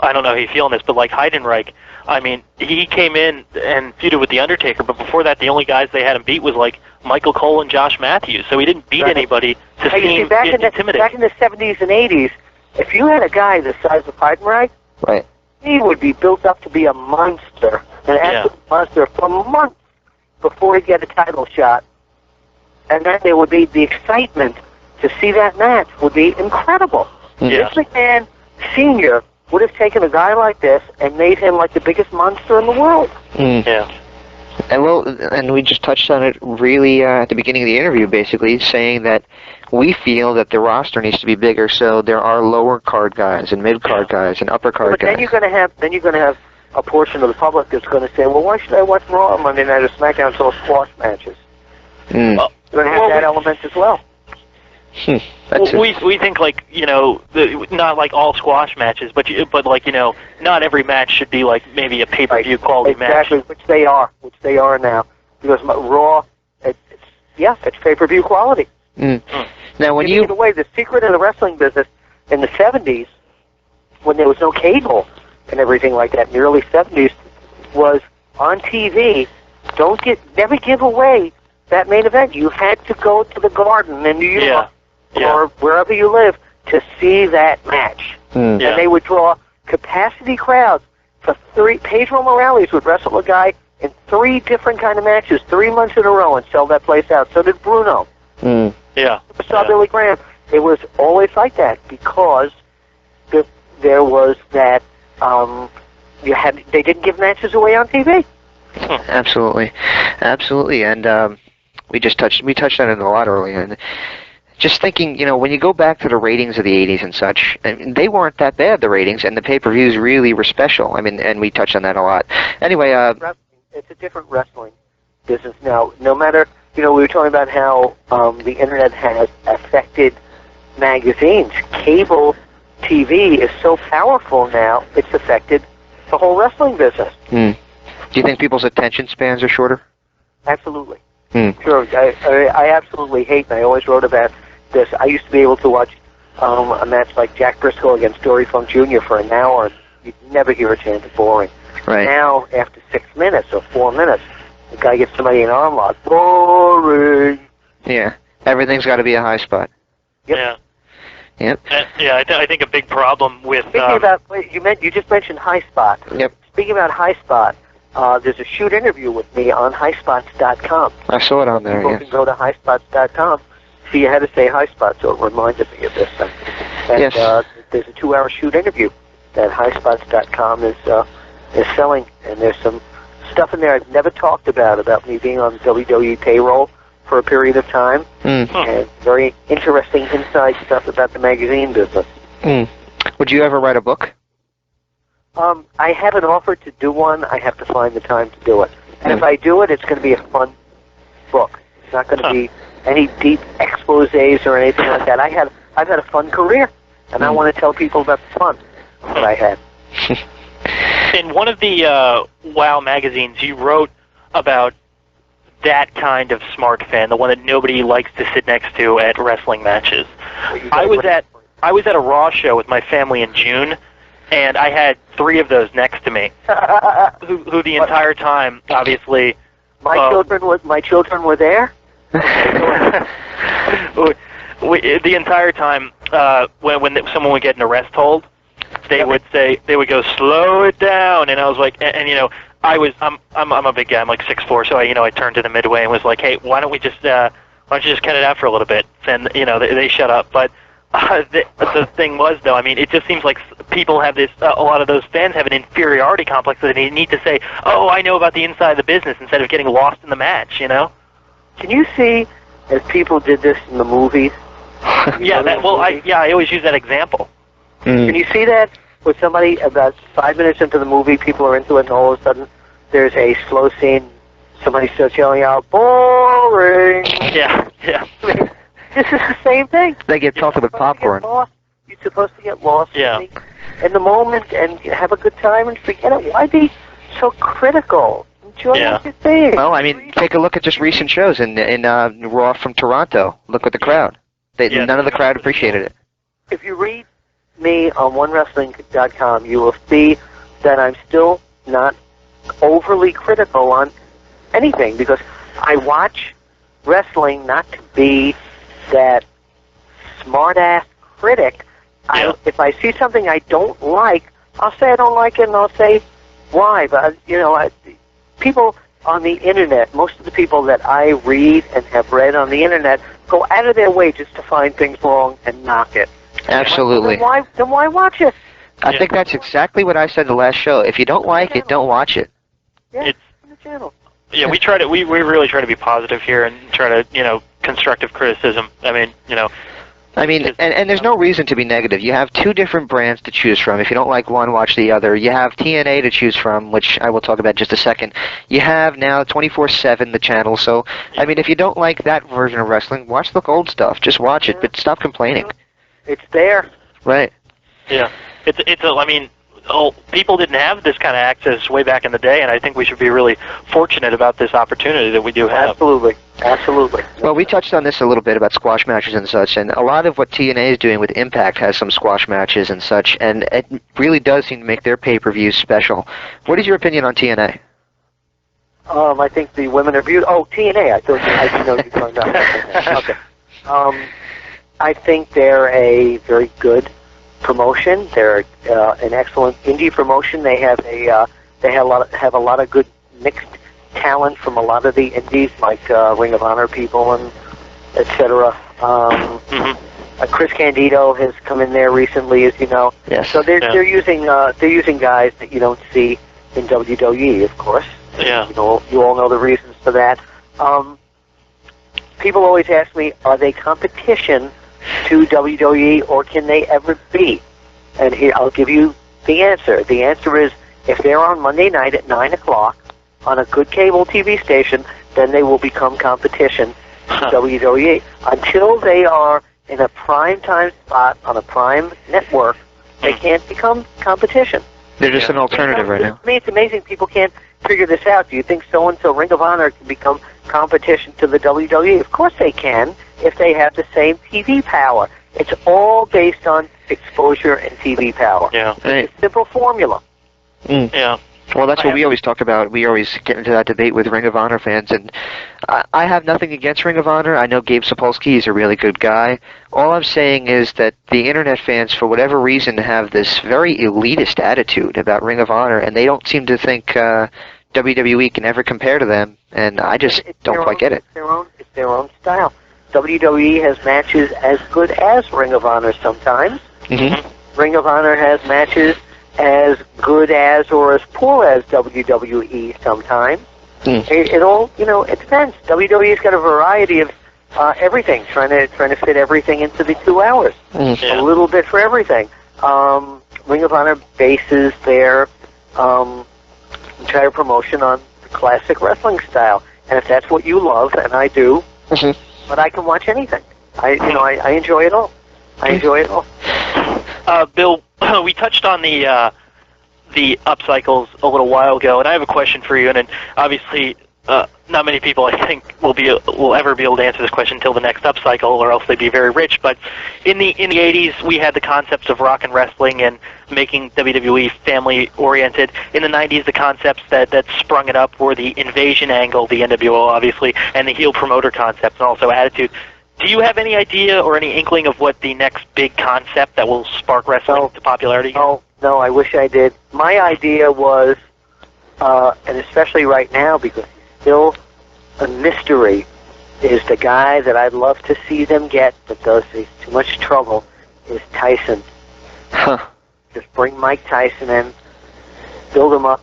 I don't know how you feel on this, but like Heidenreich, I mean, he came in and feuded with The Undertaker, but before that, the only guys they had him beat was like Michael Cole and Josh Matthews, so he didn't beat anybody to seem intimidating. Back in the 70s and 80s, if you had a guy the size of Heidenreich, Right. he would be built up to be a monster, an absolute monster for months before he'd get a title shot. And then there would be the excitement to see that match would be incredible. Yeah. Vince McMahon Sr. would have taken a guy like this and made him like the biggest monster in the world. Yeah. And we just touched on it really at the beginning of the interview, basically saying that we feel that the roster needs to be bigger, so there are lower card guys and mid card guys and upper card But guys. then you're going to have a portion of the public that's going to say, well, why should I watch Raw on Monday Night or SmackDown until squash matches? You're going to have that element as well. That's We think, like, not like all squash matches, but like, not every match should be like maybe a pay-per-view quality match. Exactly, which they are now. Because Raw, it's pay-per-view quality. Now, when Giving it away, the secret of the wrestling business in the 70s, when there was no cable and everything like that, in the early 70s, was on TV, never give away that main event. You had to go to the Garden in New York or wherever you live to see that match. And they would draw capacity crowds for Pedro Morales would wrestle a guy in 3 different kind of matches 3 months in a row and sell that place out. So did Bruno. Saw Billy Graham. It was always like that because there was that they didn't give matches away on TV. Absolutely, and we touched on it a lot earlier. And just thinking, when you go back to the ratings of the 80s and such, I mean, they weren't that bad, the ratings, and the pay-per-views really were special. I mean, and we touched on that a lot. Anyway, it's a different wrestling business now. No matter, we were talking about how the internet has affected magazines. Cable TV is so powerful now, it's affected the whole wrestling business. Do you think people's attention spans are shorter? Absolutely. Sure. I absolutely hate, and I always wrote about this. I used to be able to watch a match like Jack Briscoe against Dory Funk Jr. for an hour, and you'd never hear a chant of boring. Right. Now, after 6 minutes or 4 minutes, the guy gets somebody in arm lock. Boring. Yeah. Everything's got to be a high spot. Yep. Yep. I think a big problem with... Speaking about, you just mentioned High Spot. Yep. Speaking about High Spot, there's a shoot interview with me on highspots.com. I saw it on there, People can go to highspots.com. See, you had to say High Spot, so it reminded me of this thing. And there's a 2-hour shoot interview that highspots.com is selling, and there's some stuff in there I've never talked about me being on WWE payroll for a period of time, and very interesting inside stuff about the magazine business. Would you ever write a book? I haven't offered to do one. I have to find the time to do it. And if I do it, it's going to be a fun book. It's not going to be any deep exposés or anything like that. I've had a fun career, and I want to tell people about the fun that I had. In one of the WOW magazines, you wrote about that kind of smart fan, the one that nobody likes to sit next to at wrestling matches. I was at a Raw show with my family in June, and I had 3 of those next to me, who the entire time, obviously... My children were there? The entire time, when someone would get an arrest hold, they would go, slow it down, and I was like, I'm a big guy, I'm like 6'4", so I turned to the midway and was like, hey, why don't you just cut it out for a little bit? And they shut up. But the thing was, though, I mean, it just seems like people have this. A lot of those fans have an inferiority complex that they need to say, oh, I know about the inside of the business, instead of getting lost in the match. Can you see if people did this in the movies? Yeah, I always use that example. Can you see that with somebody about 5 minutes into the movie, people are into it, and all of a sudden there's a slow scene, somebody starts yelling out, boring! Yeah. I mean, this is the same thing. They get pelted with popcorn. You're supposed to get lost Yeah. in the moment and have a good time and forget it. Why be so critical? Enjoy what you're seeing. Well, I mean, take a look at just recent shows in Raw from Toronto. Look at the crowd. None of the crowd appreciated it. If you read me on OneWrestling.com, you will see that I'm still not overly critical on anything because I watch wrestling not to be that smart-ass critic. If I see something I don't like, I'll say I don't like it, and I'll say why. But, people on the Internet, most of the people that I read and have read on the Internet go out of their way just to find things wrong and knock it. Absolutely. Then why watch it? I think that's exactly what I said the last show. If you don't like it, don't watch it. Yeah, It's on the channel. Yeah, we really try to be positive here and try to, constructive criticism. And there's no reason to be negative. You have two different brands to choose from. If you don't like one, watch the other. You have TNA to choose from, which I will talk about in just a second. You have now 24/7, the channel. So, if you don't like that version of wrestling, watch the old stuff. Just watch it, but stop complaining. It's there. Right. Yeah. People didn't have this kind of access way back in the day, and I think we should be really fortunate about this opportunity that we do have. Absolutely. Well, we touched on this a little bit about squash matches and such, and a lot of what TNA is doing with Impact has some squash matches and such, and it really does seem to make their pay-per-views special. What is your opinion on TNA? I think the women are beautiful. Oh, TNA. I didn't know you were talking about. Okay. I think they're a very good promotion. They're an excellent indie promotion. They have a lot of good mixed talent from a lot of the indies, like Ring of Honor people and etc. Chris Candido has come in there recently, as you know. Yes. So they're using guys that you don't see in WWE, of course. Yeah. You all know the reasons for that. People always ask me, are they competition to WWE, or can they ever be? And here, I'll give you the answer. The answer is, if they're on Monday night at 9 o'clock on a good cable TV station, then they will become competition to WWE. Until they are in a prime time spot on a prime network, they can't become competition. They're just an alternative right now. I mean, it's amazing people can't figure this out. Do you think so-and-so Ring of Honor can become competition to the WWE? Of course they can, if they have the same TV power. It's all based on exposure and TV power. Yeah. It's a simple formula. Yeah. Well, that's what we always talk about. We always get into that debate with Ring of Honor fans, and I have nothing against Ring of Honor. I know Gabe Sapolsky is a really good guy. All I'm saying is that the Internet fans, for whatever reason, have this very elitist attitude about Ring of Honor, and they don't seem to think WWE can ever compare to them, and I just don't quite get it. It's their own style. WWE has matches as good as Ring of Honor sometimes. Mm-hmm. Ring of Honor has matches as good as or as poor as WWE sometimes. It all, it depends. WWE's got a variety of everything, trying to fit everything into the 2 hours. A little bit for everything. Ring of Honor bases their entire promotion on the classic wrestling style, and if that's what you love, and I do, but I can watch anything. I enjoy it all. Bill, we touched on the upcycles a little while ago, and I have a question for you. And obviously, not many people, I think, will ever be able to answer this question until the next upcycle, or else they'd be very rich. But in the 80s, we had the concepts of rock and wrestling and making WWE family-oriented. In the 90s, the concepts that sprung it up were the invasion angle, the NWO, obviously, and the heel promoter concepts, and also attitude. Do you have any idea or any inkling of what the next big concept that will spark wrestling to popularity? No, I wish I did. My idea was, and especially right now, because he's still a mystery, is the guy that I'd love to see them get, but does too much trouble, is Tyson. Just bring Mike Tyson in, build him up,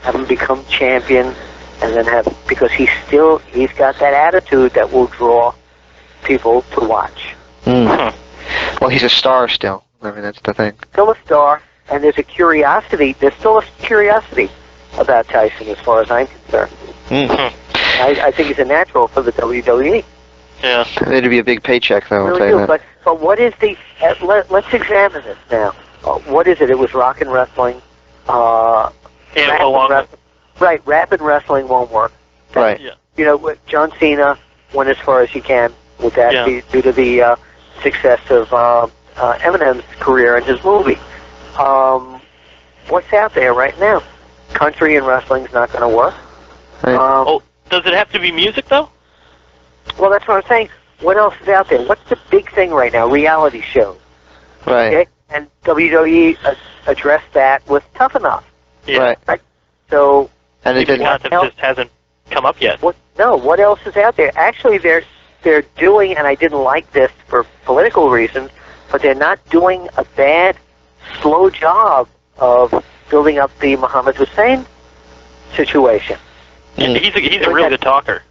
have him become champion, and then because he's got that attitude that will draw people to watch. Well, he's a star still. I mean, that's the thing. Still a star, and there's a curiosity. There's still a curiosity about Tyson, as far as I'm concerned. I think he's a natural for the WWE. Yeah. It'd be a big paycheck, though. Really do. But what is the? Let's examine this now. What is it? It was rock and wrestling. Right, rapid wrestling won't work. Right. Yeah. You know, John Cena went as far as he can with that due to the success of Eminem's career and his movie. What's out there right now? Country and wrestling's not going to work. Right. Does it have to be music, though? Well, that's what I'm saying. What else is out there? What's the big thing right now? Reality shows. Right. Okay? And WWE addressed that with Tough Enough. Yeah. Right? So... And it the concept just hasn't come up yet. What else is out there? Actually, they're doing, and I didn't like this for political reasons, but they're not doing a bad, slow job of building up the Muhammad Hussein situation. He's a real good talker.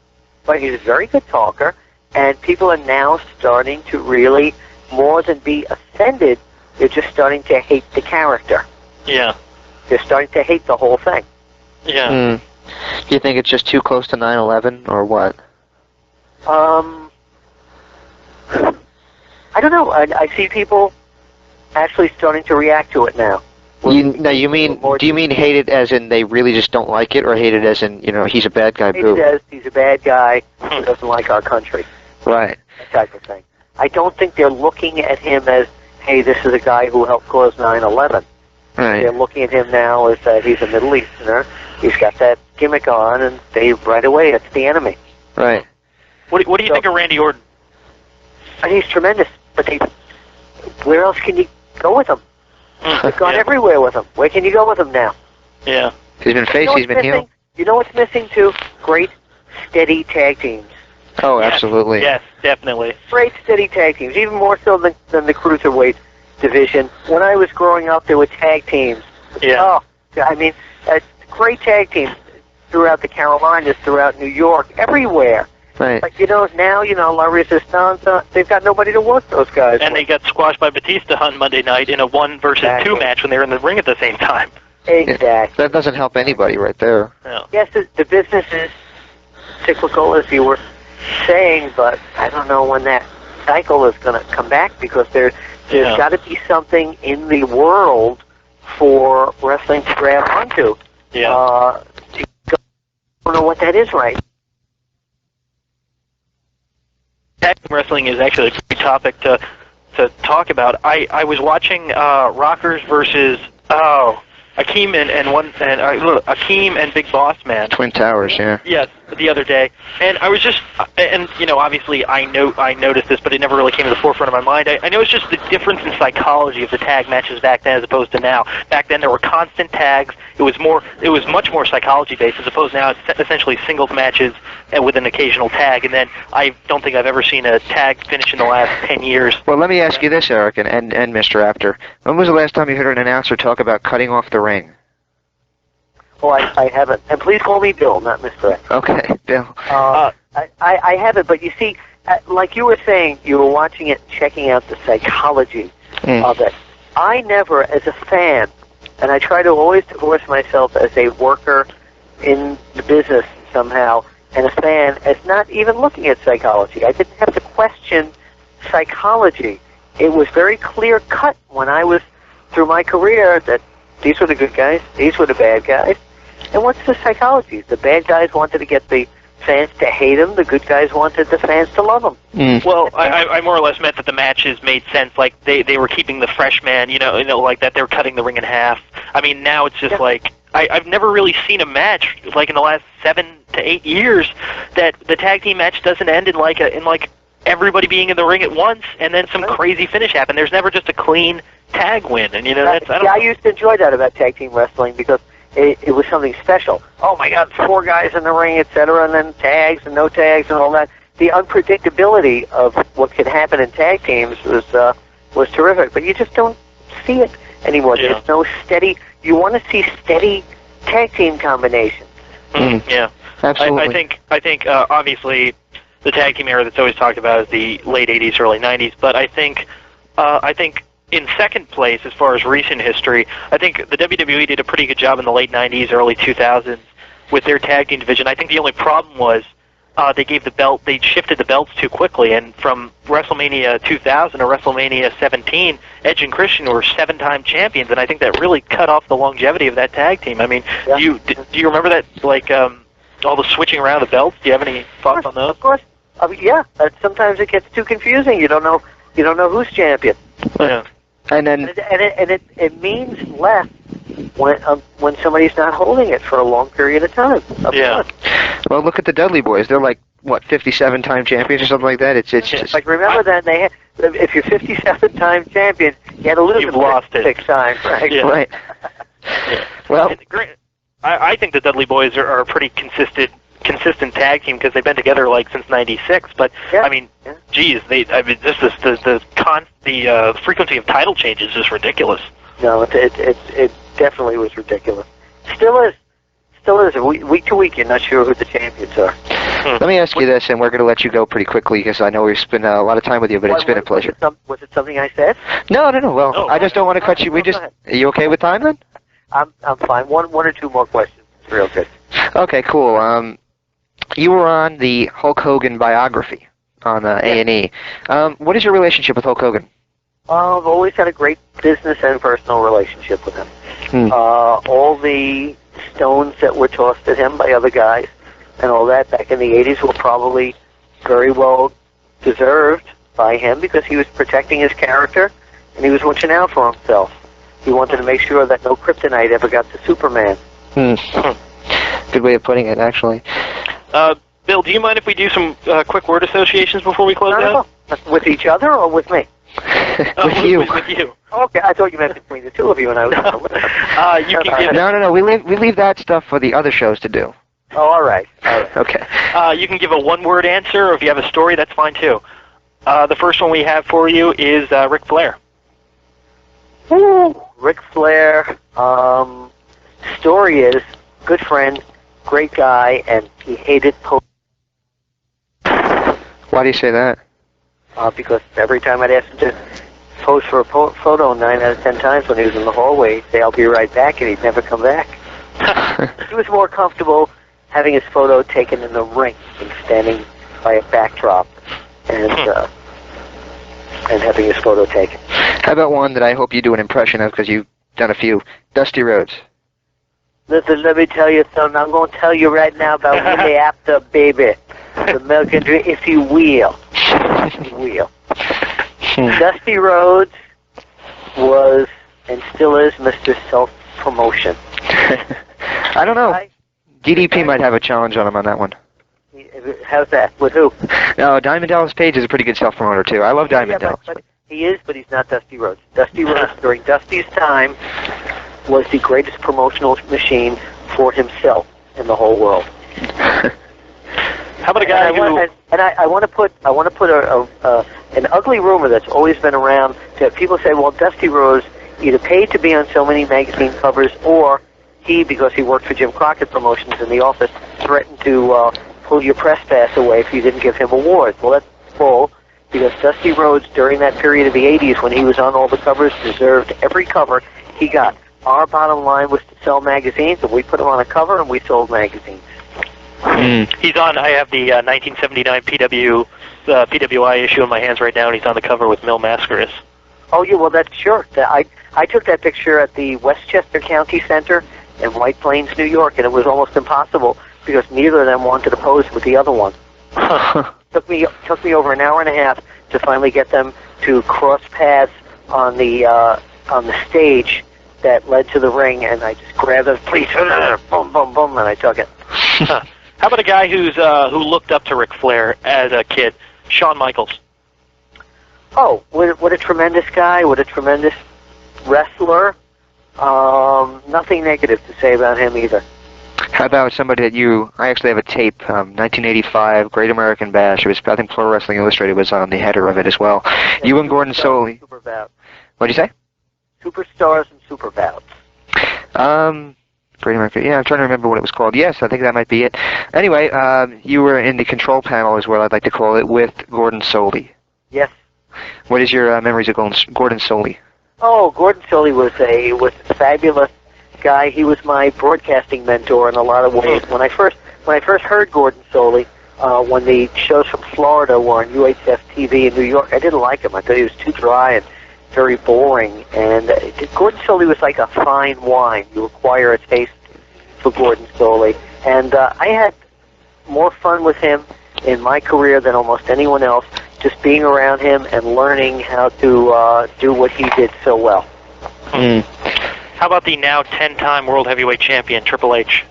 But he's a very good talker, and people are now starting to really, more than be offended, they're just starting to hate the character. Yeah. They're starting to hate the whole thing. Yeah. Do you think it's just too close to 9/11, or what? I don't know. I see people actually starting to react to it now. Do you mean hate it as in they really just don't like it, or hate it as in, he's a bad guy, boo? Hate it as he's a bad guy who doesn't like our country. Right. That type of thing. I don't think they're looking at him as, hey, this is a guy who helped cause 9/11. Right. They're looking at him now as that he's a Middle Easterner. He's got that gimmick on, and right away, it's the enemy. Right. What do you think of Randy Orton? He's tremendous, but where else can you go with him? They've gone everywhere with him. Where can you go with him now? Yeah. He's been face, he's been heel. You know what's missing, too? Great, steady tag teams. Oh, absolutely. Yes, definitely. Great, steady tag teams, even more so than the cruiserweight division. When I was growing up, there were tag teams. Yeah. Oh, I mean, great tag teams throughout the Carolinas, throughout New York, everywhere. Right. But, now, La Resistance, they've got nobody to work those guys And with. they got squashed by Batista on Monday night in a 1 versus 2 match when they were in the ring at the same time. Exactly. That doesn't help anybody right there. Yeah. Yes, the business is cyclical, as you were saying, but I don't know when that cycle is going to come back, because there's got to be something in the world for wrestling to grab onto. Yeah. I don't know what that is right. Tag team wrestling is actually a great topic to talk about. I was watching Rockers versus Akeem Akeem and Big Boss Man. Twin Towers, yeah. Yes, the other day, and I was just, obviously I noticed this, but it never really came to the forefront of my mind. I know it's just the difference in psychology of the tag matches back then as opposed to now. Back then there were constant tags. It was much more psychology based, as opposed to now it's essentially singles matches and with an occasional tag. And then I don't think I've ever seen a tag finish in the last 10 years. Well, let me ask you this, Erik, and Mr. Apter. When was the last time you heard an announcer talk about cutting off the ring? Oh, I haven't. And please call me Bill, not Mr. X. Okay, Bill. I haven't, but you see, like you were saying, you were watching it, checking out the psychology of it. I never, as a fan, and I try to always divorce myself as a worker in the business somehow, and a fan as not even looking at psychology. I didn't have to question psychology. It was very clear cut when I was through my career that these were the good guys, these were the bad guys. And what's the psychology? The bad guys wanted to get the fans to hate them. The good guys wanted the fans to love them. Well, I more or less meant that the matches made sense. Like they were keeping the fresh man, like that. They were cutting the ring in half. I mean, now it's just like I've never really seen a match like in the last 7 to 8 years that the tag team match doesn't end in like everybody being in the ring at once and then some crazy finish happen. There's never just a clean tag win, and that's I used to enjoy that about tag team wrestling because it was something special. Oh my God, 4 guys in the ring, etc., and then tags and no tags and all that. The unpredictability of what could happen in tag teams was terrific, but you just don't see it anymore. Yeah. There's no steady. You want to see steady tag team combinations. Yeah. Absolutely. I think obviously the tag team era that's always talked about is the late 80s, early 90s, but I think in second place as far as recent history, I think the WWE did a pretty good job in the late 90s, early 2000s with their tag team division. I think the only problem was they shifted the belts too quickly, and from WrestleMania 2000 to WrestleMania 17, Edge and Christian were 7-time champions, and I think that really cut off the longevity of that tag team. I mean, Yeah. do you remember that, like, all the switching around the belts? Do you have any thoughts on those? Of course. I mean, yeah. Sometimes it gets too confusing. You don't know who's champion. Yeah. And then It means less when somebody's not holding it for a long period of time. Yeah. well, look at the Dudley Boys. They're like what 57-time champions or something like that. It's just Like remember that they had, if you're 57-time champion, you had to lose You've it lost it. 6 times, right? Yeah. right. Well, And I think the Dudley Boys are a pretty consistent tag team because they've been together like since '96. But Yeah. I mean, geez, the frequency of title changes is ridiculous. No, it definitely was ridiculous. Still is. Week to week, you're not sure who the champions are. let me ask you this, and we're going to let you go pretty quickly because I know we've spent a lot of time with you, but it's been a pleasure. Was it something I said? No. Well, No, I just don't want to cut you. go ahead. Are you okay with time then? I'm fine. One or two more questions. It's real good. Okay, cool. You were on the Hulk Hogan biography on A&E. What is your relationship with Hulk Hogan? I've always had a great business and personal relationship with him. All the stones that were tossed at him by other guys and all that back in the 80s were probably very well deserved by him because he was protecting his character and he was watching out for himself. He wanted to make sure that no kryptonite ever got to Superman. Good way of putting it, actually. Bill, do you mind if we do some quick word associations before we close Not at out? all. With each other or with me? With you. With you. Okay, I thought you meant between the two of you, and I was. You can give No. We leave that stuff for the other shows to do. Oh, all right. Okay. you can give a one-word answer, or if you have a story, that's fine too. The first one we have for you is Ric Flair. Woo! Ric Flair. Story is good friend, great guy, and he hated Why do you say that? because every time I'd ask him to pose for a photo 9 out of 10 times when he was in the hallway, he'd say, "I'll be right back," and he'd never come back. He was more comfortable having his photo taken in the ring than standing by a backdrop and having his photo taken. How about one that I hope you do an impression of because you've done a few? Dusty Rhodes. Listen, let me tell you something. I'm going to tell you right now about Willie Apter, baby. The American dream, if you will. If you will. Dusty Rhodes was, and still is, Mr. Self-Promotion. I don't know. DDP might have a challenge on him on that one. How's that? With who? No, Diamond Dallas Page is a pretty good self-promoter, too. I love Diamond Dallas. But he is, but he's not Dusty Rhodes. Dusty Rhodes, during Dusty's time, was the greatest promotional machine for himself in the whole world. How about a guy who... I want to put an ugly rumor that's always been around that people say, well, Dusty Rhodes either paid to be on so many magazine covers or he, because he worked for Jim Crockett Promotions in the office, threatened to pull your press pass away if you didn't give him awards. Well, that's bull, because Dusty Rhodes, during that period of the 80s when he was on all the covers, deserved every cover he got. Our bottom line was to sell magazines, and we put him on a cover, and we sold magazines. He's on. I have the 1979 PWI issue in my hands right now, and he's on the cover with Mil Mascaris. Oh, yeah, well, that's sure. I took that picture at the Westchester County Center in White Plains, New York, and it was almost impossible because neither of them wanted to pose with the other one. Took me over an hour and a half to finally get them to cross paths on the stage that led to the ring, and I just grabbed them, please, boom, boom, boom, and I took it. How about a guy who looked up to Ric Flair as a kid, Shawn Michaels? Oh, what a tremendous guy! What a tremendous wrestler. Nothing negative to say about him either. How about somebody that I actually have a tape, 1985, Great American Bash. It was, I think Pro Wrestling Illustrated was on the header of it as well. Yeah, you and Gordon Soley. Superbout. What'd you say? Superstars and Superbouts. Brady Mercury. Yeah, I'm trying to remember what it was called. Yes, I think that might be it. Anyway, you were in the control panel, is what I'd like to call it, with Gordon Soley. Yes. What is your memories of Gordon Soley? Oh, Gordon Soley was a fabulous guy. He was my broadcasting mentor in a lot of ways. When I first heard Gordon Soley, when the shows from Florida were on UHF TV in New York, I didn't like him. I thought he was too dry and very boring. And Gordon Soley was like a fine wine. You acquire a taste for Gordon Soley. And I had more fun with him in my career than almost anyone else, just being around him and learning how to do what he did so well. How about the now 10-time World Heavyweight Champion, Triple H?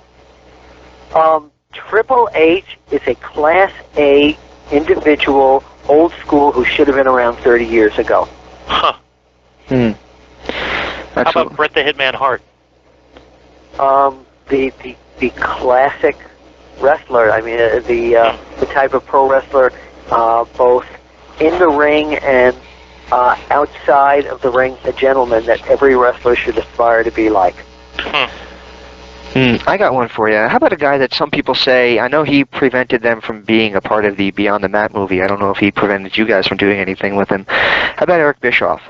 Triple H is a Class A individual, old school, who should have been around 30 years ago. Huh. How about Bret the Hitman Hart? The classic wrestler. I mean, the type of pro wrestler, both in the ring and outside of the ring, a gentleman that every wrestler should aspire to be like. I got one for you. How about a guy that some people say, I know he prevented them from being a part of the Beyond the Mat movie. I don't know if he prevented you guys from doing anything with him. How about Eric Bischoff?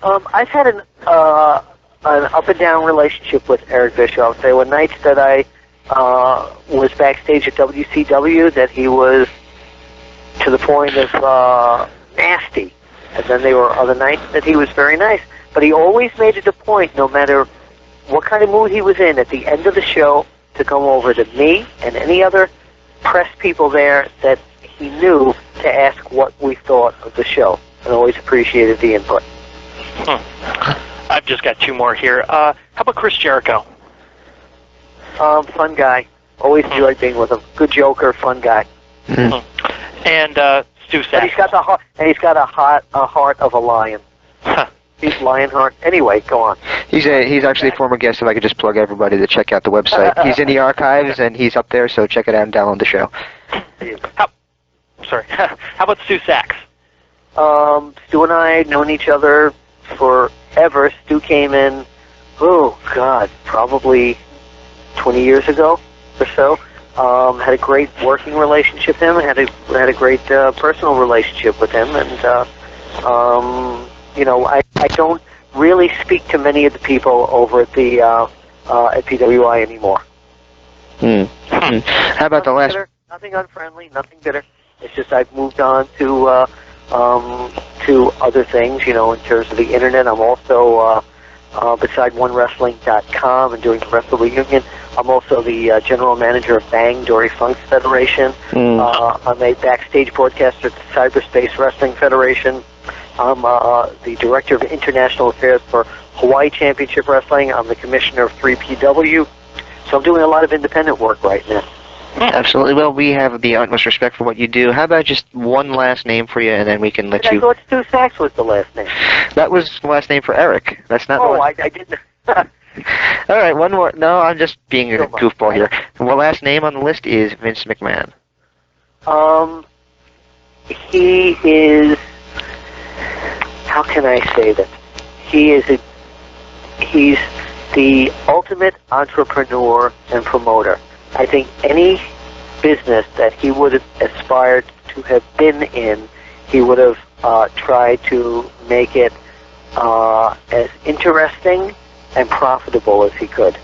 I've had an up and down relationship with Eric Bischoff. There were nights that I was backstage at WCW that he was to the point of nasty. And then there were other nights that he was very nice. But he always made it a point, no matter what kind of mood he was in, at the end of the show, to come over to me and any other press people there that he knew to ask what we thought of the show, and always appreciated the input. I've just got two more here. How about Chris Jericho? Fun guy. Always enjoyed being with him. Good joker, fun guy. And Stu Sax. And he's got a heart of a lion. He's Lionheart. Anyway, go on. He's actually a former guest. If I could just plug everybody to check out the website. He's in the archives and he's up there, so check it out and download the show. How about Stu Sax? Stu and I had known each other forever. Stu came in, probably 20 years ago or so. Had a great working relationship with him. Had a great personal relationship with him, and I don't really speak to many of the people over at the at PWI anymore. How about the last? Bitter, nothing unfriendly, nothing bitter. It's just I've moved on to other things. In terms of the internet, I'm also beside OneWrestling.com and doing the Wrestle Reunion. I'm also the general manager of Bang Dory Funk's Federation. I'm a backstage broadcaster at the Cyberspace Wrestling Federation. I'm the director of international affairs for Hawaii Championship Wrestling. I'm the commissioner of 3PW. So I'm doing a lot of independent work right now. Absolutely. Well, we have the utmost respect for what you do. How about just one last name for you, and then we can let you... I thought Stu Sax was the last name. That was the last name for Erik. That's not the one. I didn't... All right, one more. No, I'm just being a goofball here. The last name on the list is Vince McMahon. He is... How can I say that? He's the ultimate entrepreneur and promoter. I think any business that he would have aspired to have been in, he would have tried to make it as interesting and profitable as he could.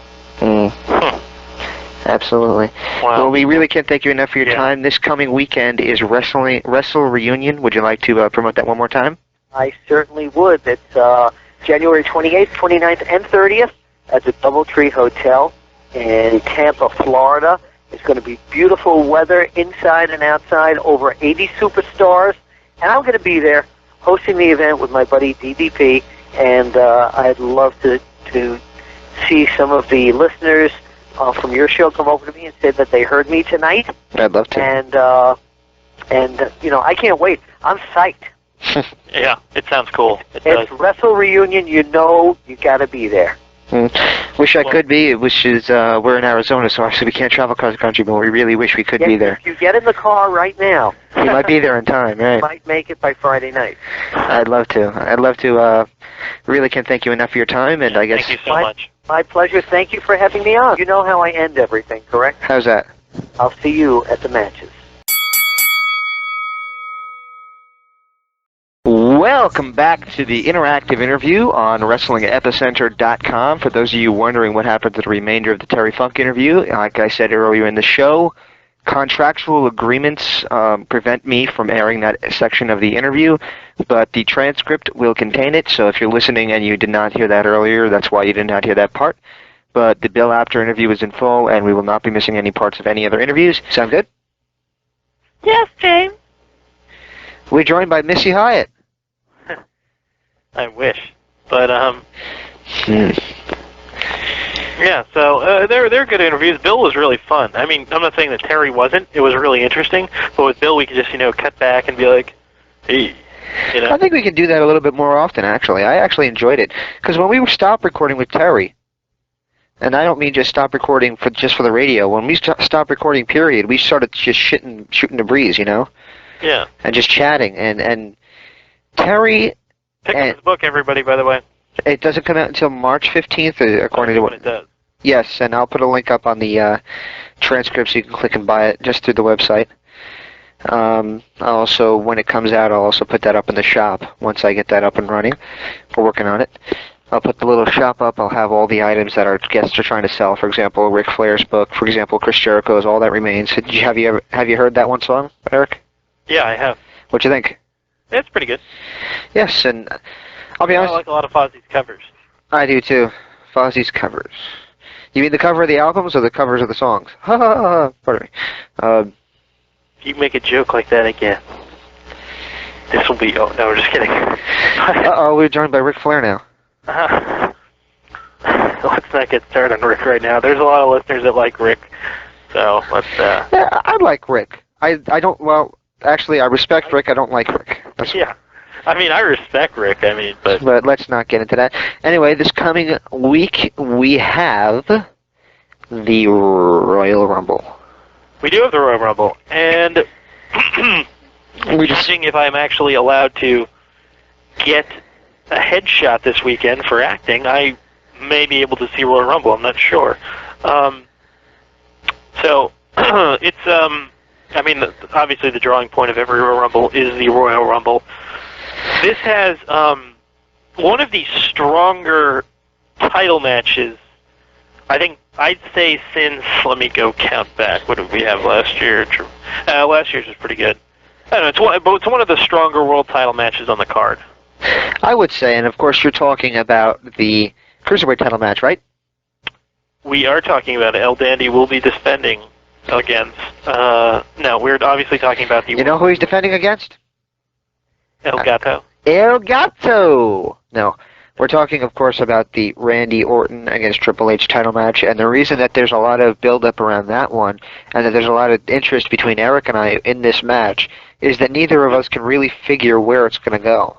Absolutely. Wow. Well, we really can't thank you enough for your time. This coming weekend is Wrestle Reunion. Would you like to promote that one more time? I certainly would. It's January 28th, 29th, and 30th at the DoubleTree Hotel in Tampa, Florida. It's going to be beautiful weather inside and outside, over 80 superstars, and I'm going to be there hosting the event with my buddy DDP, and I'd love to see some of the listeners from your show come over to me and say that they heard me tonight. I'd love to. And I can't wait. I'm psyched. Yeah, it sounds cool. It's Wrestle Reunion. You got to be there. Wish I could be. We're in Arizona, so obviously we can't travel across the country, but we really wish we could be there. If you get in the car right now, we might be there in time, right? You might make it by Friday night. I'd love to. Really can't thank you enough for your time, and I guess... Thank you so much. My pleasure. Thank you for having me on. You know how I end everything, correct? How's that? I'll see you at the matches. Welcome back to the interactive interview on WrestlingEpicenter.com. For those of you wondering what happened to the remainder of the Terry Funk interview, like I said earlier in the show, contractual agreements prevent me from airing that section of the interview, but the transcript will contain it, so if you're listening and you did not hear that earlier, that's why you did not hear that part. But the Bill Apter interview is in full, and we will not be missing any parts of any other interviews. Sound good? Yes, James. We're joined by Missy Hyatt. I wish, but yeah. So they're good interviews. Bill was really fun. I mean, I'm not saying that Terry wasn't. It was really interesting. But with Bill, we could just cut back and be like, hey, I think we can do that a little bit more often. Actually, I actually enjoyed it because when we stopped recording with Terry, and I don't mean just stop recording for the radio. When we stopped recording, period, we started just shooting the breeze, Yeah. and just chatting. And Terry. Pick up his book, everybody, by the way. It doesn't come out until March 15th, according to what it does. Yes, and I'll put a link up on the transcript so you can click and buy it just through the website. Also, when it comes out, I'll also put that up in the shop once I get that up and running. We're working on it. I'll put the little shop up. I'll have all the items that our guests are trying to sell. For example, Ric Flair's book. For example, Chris Jericho's All That Remains. Have you heard that one song, Erik? Yeah, I have. What'd you think? It's pretty good. Yes, and I'll be honest. I like a lot of Fozzie's covers. I do too. Fozzie's covers. You mean the cover of the albums or the covers of the songs? Ha ha ha. Pardon me. If you make a joke like that again, this will be. Oh no, we're just kidding. Uh-oh, we're joined by Ric Flair now. Let's not get started on Rick right now. There's a lot of listeners that like Rick, so let's. Yeah, I like Rick. I don't. Well, actually, I respect Rick. I don't like Rick. Yeah. I mean, I respect Rick, but let's not get into that. Anyway, this coming week, we have the Royal Rumble. We do have the Royal Rumble, and we're just seeing if I'm actually allowed to get a headshot this weekend for acting. I may be able to see Royal Rumble, I'm not sure. So, it's, I mean, obviously the drawing point of every Royal Rumble is the Royal Rumble. This has one of the stronger title matches, I think, I'd say since, let me go count back, what did we have last year? Last year's was pretty good. I don't know, it's one of the stronger world title matches on the card. I would say, and of course you're talking about the Cruiserweight title match, right? We are talking about it. El Dandy will be defending against, no, we're obviously talking about the... You know who he's defending against? El Gato. El Gato! No. We're talking, of course, about the Randy Orton against Triple H title match, and the reason that there's a lot of build-up around that one, and that there's a lot of interest between Erik and I in this match, is that neither of us can really figure where it's going to go.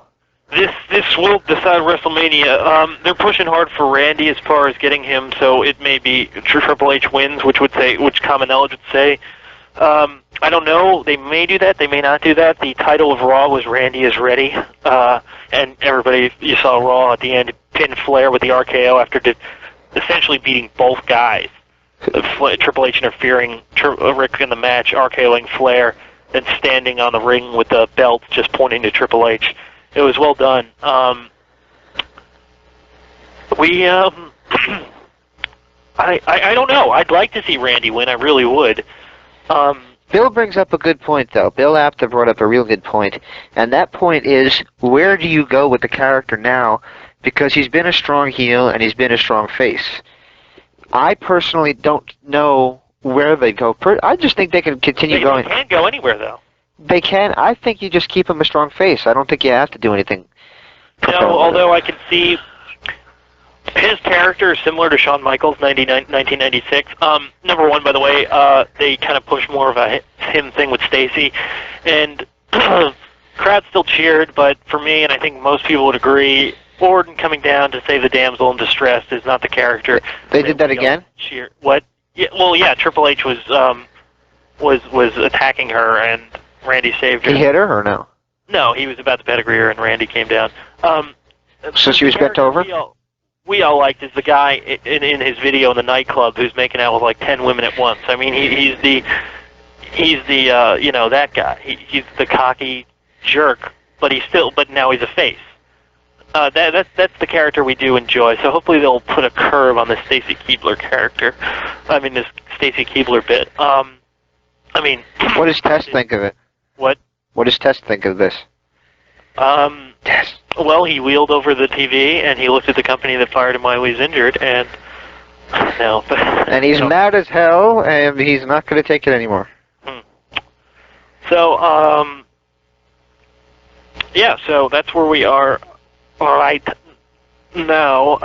This will decide WrestleMania. They're pushing hard for Randy as far as getting him, so it may be Triple H wins, which common knowledge would say. I don't know. They may do that. They may not do that. The title of Raw was Randy is Ready, and everybody, you saw Raw at the end, pin Flair with the RKO after essentially beating both guys. Triple H interfering, Rick in the match, RKOing Flair, then standing on the ring with the belt just pointing to Triple H. It was well done. I don't know. I'd like to see Randy win. I really would. Bill brings up a good point, though. Bill Apter brought up a real good point, and that point is, where do you go with the character now? Because he's been a strong heel and he's been a strong face. I personally don't know where they go. I just think they can continue going. They can't go anywhere, though. They can. I think you just keep him a strong face. I don't think you have to do anything. No, although I can see his character is similar to Shawn Michaels, 1996. Number one, by the way, they kind of pushed more of a him thing with Stacy, and crowd still cheered. But for me, and I think most people would agree, Orton coming down to save the damsel in distress is not the character. They did that again? Cheer. What? Yeah. Well, yeah. Triple H was attacking her, and Randy saved her. He hit her or no? No, he was about to pedigree her, and Randy came down. So she was bent over? we all liked is the guy in his video in the nightclub who's making out with like 10 women at once. I mean, he's the that guy. He's the cocky jerk, but now he's a face. That's the character we do enjoy. So hopefully they'll put a curve on the Stacy Keibler character. I mean, this Stacy Keibler bit. What does Tess think of it? What? What does Tess think of this? Tess. Well, he wheeled over the TV and he looked at the company that fired him while he was injured, and no. But, and he's mad as hell, and he's not going to take it anymore. So, yeah. So that's where we are right now.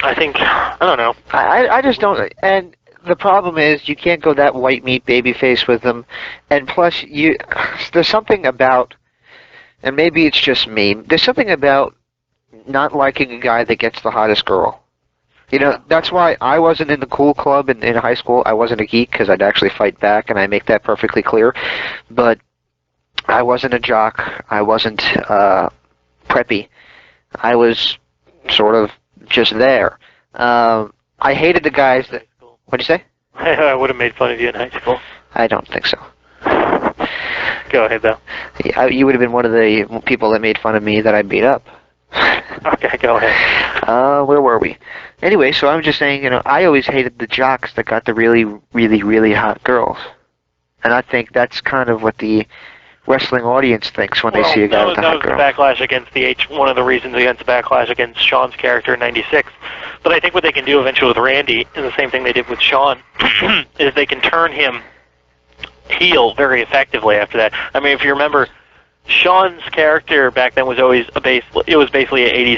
I think I don't know. I just don't. And the problem is you can't go that white meat baby face with them, and plus there's something about. And maybe it's just me. There's something about not liking a guy that gets the hottest girl. You know, that's why I wasn't in the cool club in high school. I wasn't a geek because I'd actually fight back, and I make that perfectly clear. But I wasn't a jock. I wasn't preppy. I was sort of just there. I hated the guys that... What'd you say? I would have made fun of you in high school. I don't think so. Go ahead, though. You would have been one of the people that made fun of me that I beat up. Okay, go ahead. Where were we? Anyway, so I'm just saying, I always hated the jocks that got the really, really, really hot girls. And I think that's kind of what the wrestling audience thinks when they see a guy with a hot girl. That was the backlash against one of the reasons against the backlash against Shawn's character in '96. But I think what they can do eventually with Randy, and the same thing they did with Shawn, is they can turn him heel very effectively after that. I mean, if you remember, Shawn's character back then was always basically an 80s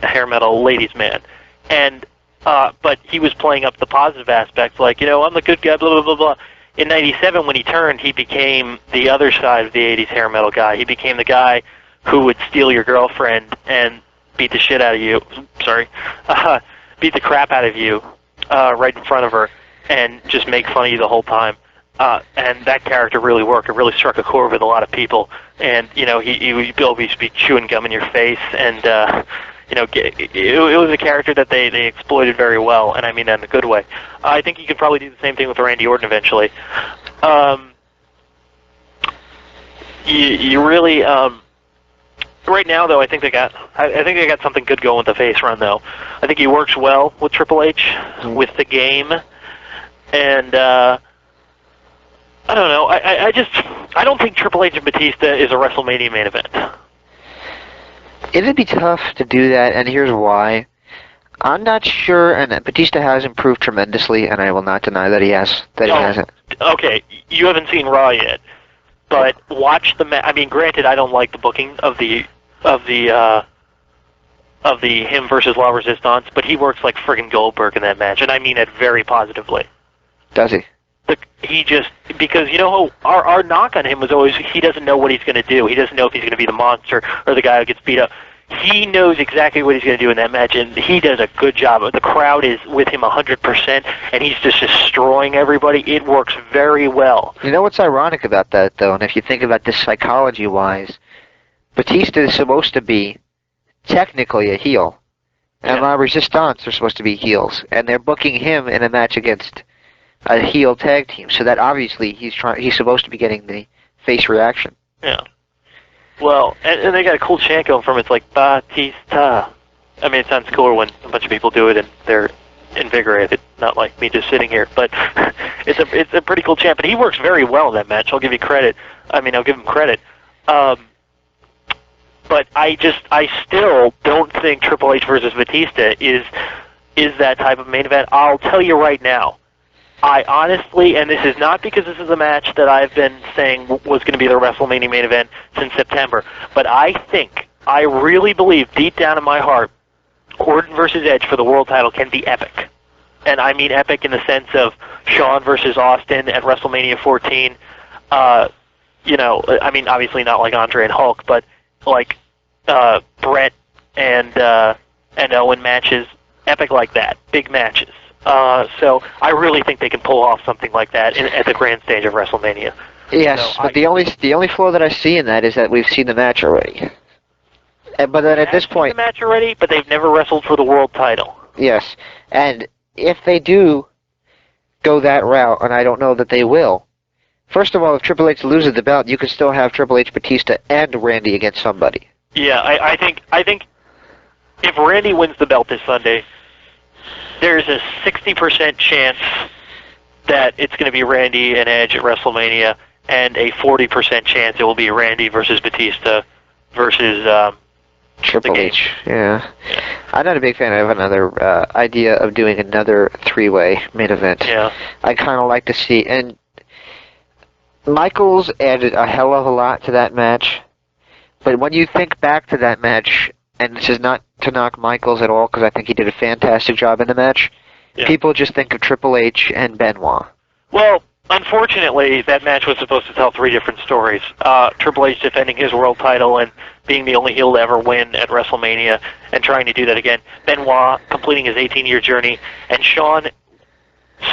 hair metal ladies man, and but he was playing up the positive aspects, like, I'm the good guy, blah blah blah blah. In '97, when he turned, he became the other side of the 80s hair metal guy. He became the guy who would steal your girlfriend and beat the shit out of you. Beat the crap out of you right in front of her, and just make fun of you the whole time. And that character really worked. It really struck a chord with a lot of people. And, he would always be chewing gum in your face. And, it was a character that they exploited very well, and I mean that in a good way. I think you could probably do the same thing with Randy Orton eventually. You really... right now, though, I think they got something good going with the face run, though. I think he works well with Triple H, with the game, and... I don't know. I don't think Triple H and Batista is a WrestleMania main event. It'd be tough to do that, and here's why. I'm not sure, and Batista has improved tremendously, and I will not deny that he has. He hasn't. Okay, you haven't seen Raw yet, but watch the match. I mean, granted, I don't like the booking of the him versus La Resistance, but he works like friggin' Goldberg in that match, and I mean it very positively. Does he? Because our knock on him was always he doesn't know what he's going to do. He doesn't know if he's going to be the monster or the guy who gets beat up. He knows exactly what he's going to do in that match, and he does a good job. The crowd is with him 100%, and he's just destroying everybody. It works very well. You know what's ironic about that, though, and if you think about this psychology-wise, Batista is supposed to be technically a heel, and La Resistance are supposed to be heels, and they're booking him in a match against a heel tag team, so that obviously he's supposed to be getting the face reaction. Yeah. Well, and they got a cool chant going from it. It's like Batista. I mean, it sounds cooler when a bunch of people do it and they're invigorated, not like me just sitting here. But it's a pretty cool chant. But he works very well in that match. I'll give you credit. I mean, I'll give him credit. But I still don't think Triple H versus Batista is that type of main event. I'll tell you right now. I honestly, and this is not because this is a match that I've been saying was going to be the WrestleMania main event since September, but I really believe deep down in my heart, Orton versus Edge for the world title can be epic. And I mean epic in the sense of Shawn versus Austin at WrestleMania 14. I mean, obviously not like Andre and Hulk, but like Brett and Owen matches, epic like that, big matches. So I really think they can pull off something like that at the grand stage of WrestleMania. Yes, but the only flaw that I see in that is that we've seen the match already. But then at this seen point, the match already, but they've never wrestled for the world title. yes. And if they do go that route, and I don't know that they will, first of all, if Triple H loses the belt, you can still have Triple H, Batista, and Randy against somebody. Yeah, I think if Randy wins the belt this Sunday, there's a 60% chance that it's going to be Randy and Edge at WrestleMania, and a 40% chance it will be Randy versus Batista versus Triple the H. Yeah. I'm not a big fan of another idea of doing another three-way main event. Yeah. I kind of like to see, and Michaels added a hell of a lot to that match, but when you think back to that match, and this is not to knock Michaels at all, because I think he did a fantastic job in the match, people just think of Triple H and Benoit. Well, unfortunately, that match was supposed to tell three different stories. Triple H defending his world title and being the only heel to ever win at WrestleMania and trying to do that again. Benoit completing his 18-year journey, and Shawn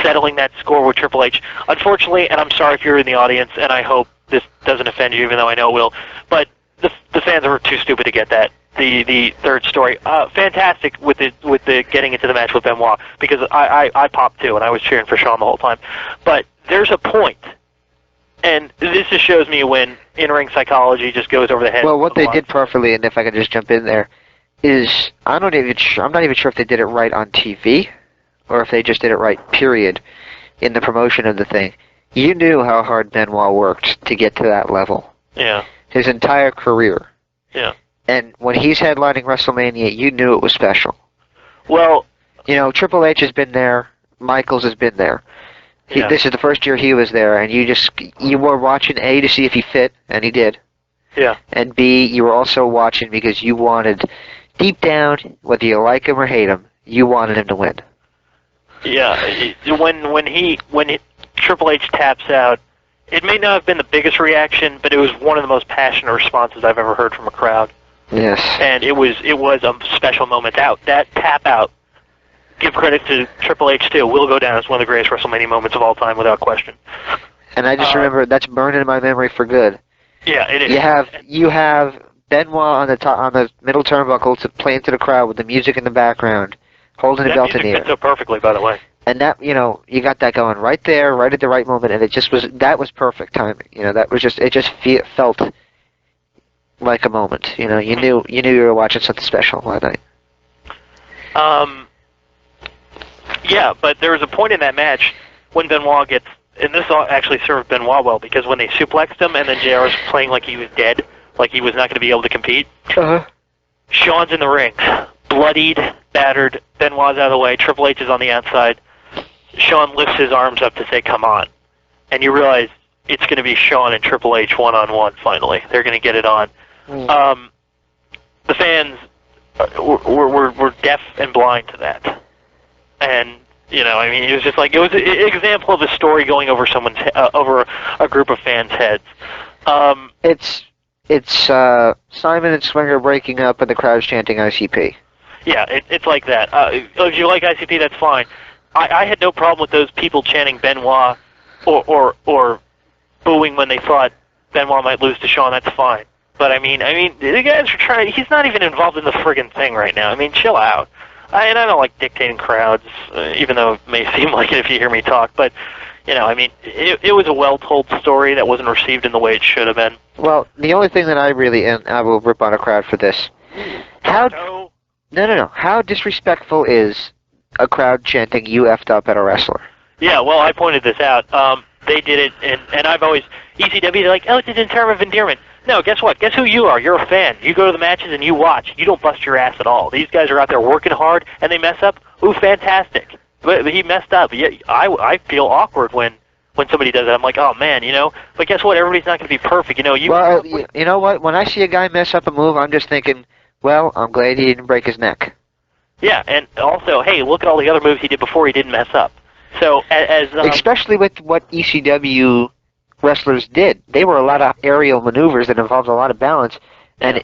settling that score with Triple H. Unfortunately, and I'm sorry if you're in the audience, and I hope this doesn't offend you, even though I know it will, but the fans were too stupid to get that. The third story, fantastic with the getting into the match with Benoit, because I popped too, and I was cheering for Shawn the whole time. But there's a point, and this just shows me when in-ring psychology just goes over the head. Well, what they did perfectly, and if I could just jump in there, is I'm not even sure if they did it right on TV, or if they just did it right, period, in the promotion of the thing. You knew how hard Benoit worked to get to that level. Yeah. His entire career. Yeah. And when he's headlining WrestleMania, you knew it was special. Well, you know, Triple H has been there. Michaels has been there. This is the first year he was there, and you were watching, A, to see if he fit, and he did. Yeah. And B, you were also watching because you wanted, deep down, whether you like him or hate him, you wanted him to win. Yeah. When Triple H taps out, it may not have been the biggest reaction, but it was one of the most passionate responses I've ever heard from a crowd. Yes. And it was a special moment. That tap out, give credit to Triple H too, will go down as one of the greatest WrestleMania moments of all time without question. And I just remember that's burned in my memory for good. Yeah, it is. You have Benoit on the middle turnbuckle to play into the crowd with the music in the background, holding the belt in the air. That music fit so perfectly, by the way. And that, you got that going right there, right at the right moment, and that was perfect timing. It just felt like a moment. You knew you were watching something special that night. Yeah, but there was a point in that match when Benoit gets, and this actually served Benoit well, because when they suplexed him and then JR was playing like he was dead, like he was not going to be able to compete, Shawn's in the ring, bloodied, battered, Benoit's out of the way, Triple H is on the outside, Shawn lifts his arms up to say, come on. And you realize it's going to be Shawn and Triple H one-on-one, finally. They're going to get it on. The fans were deaf and blind to that. And, it was just like, it was an example of a story going over over a group of fans' heads. It's Simon and Swinger breaking up and the crowd's chanting ICP. Yeah, it's like that. If you like ICP, that's fine. I had no problem with those people chanting Benoit or booing when they thought Benoit might lose to Shawn. That's fine. But I mean, the guys are trying. He's not even involved in the friggin' thing right now. I mean, chill out. I don't like dictating crowds, even though it may seem like it if you hear me talk. But it was a well-told story that wasn't received in the way it should have been. Well, the only thing that I will rip on a crowd for this. No. How disrespectful is a crowd chanting "You effed up" at a wrestler? Yeah, well, I pointed this out. They did it, and I've always ECW. They're like, oh, it's in terms of endearment. No, guess what? Guess who you are? You're a fan. You go to the matches and you watch. You don't bust your ass at all. These guys are out there working hard, and they mess up. Ooh, fantastic! But he messed up. Yeah, I feel awkward when somebody does it. I'm like, oh man, But guess what? Everybody's not going to be perfect. You know what? When I see a guy mess up a move, I'm just thinking, well, I'm glad he didn't break his neck. Yeah, and also, hey, look at all the other moves he did before he didn't mess up. So, especially with what ECW wrestlers did, they were a lot of aerial maneuvers that involved a lot of balance. And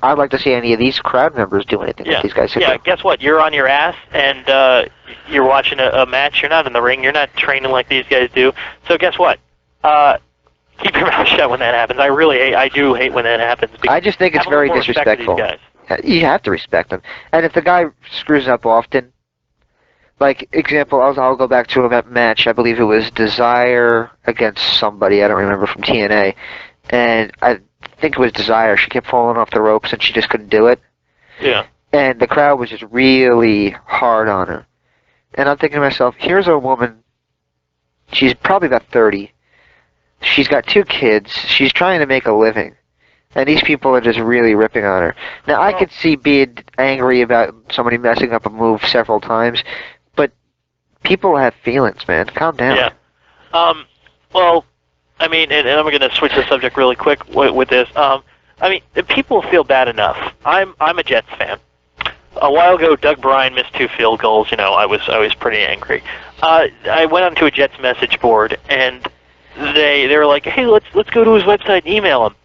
I'd like to see any of these crowd members do anything like these guys. Yeah, guess what? You're on your ass, and you're watching a match. You're not in the ring. You're not training like these guys do. So guess what? Keep your mouth shut when that happens. I do hate when that happens. I just think it's very disrespectful. You have to respect him. And if the guy screws up often, like, example, I'll go back to a match, I believe it was Desire against somebody, I don't remember, from TNA, and I think it was Desire. She kept falling off the ropes and she just couldn't do it. Yeah. And the crowd was just really hard on her. And I'm thinking to myself, here's a woman, she's probably about 30, she's got 2 kids, she's trying to make a living. And these people are just really ripping on her. Now, I could see being angry about somebody messing up a move several times, but people have feelings, man. Calm down. Yeah. Well, I mean, and I'm going to switch the subject really quick with this. I mean, people feel bad enough. I'm a Jets fan. A while ago, Doug Bryan missed 2 field goals. You know, I was pretty angry. I went onto a Jets message board, and they were like, "Hey, let's go to his website and email him."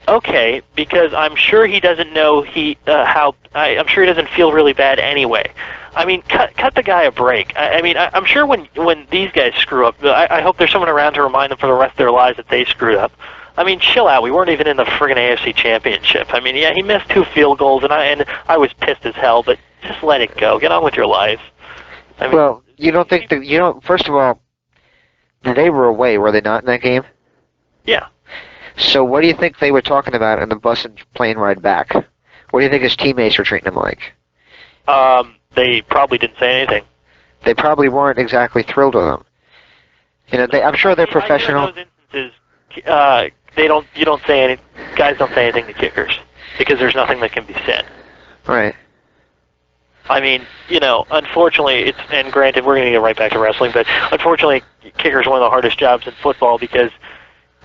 Okay, because I'm sure he doesn't know I'm sure he doesn't feel really bad anyway. I mean, cut the guy a break. I mean, I'm sure when these guys screw up, I hope there's someone around to remind them for the rest of their lives that they screwed up. I mean, chill out. We weren't even in the friggin' AFC Championship. I mean, yeah, he missed 2 field goals, and I was pissed as hell. But just let it go. Get on with your life. I mean, well, you don't think that First of all, they were away, were they not, in that game? Yeah. So what do you think they were talking about in the bus and plane ride back? What do you think his teammates were treating him like? They probably didn't say anything. They probably weren't exactly thrilled with him. You know, I'm sure they're professional. In those instances, you don't say any, guys don't say anything to kickers because there's nothing that can be said. Right. I mean, you know, unfortunately, and granted, we're going to get right back to wrestling, but unfortunately, kicker is one of the hardest jobs in football because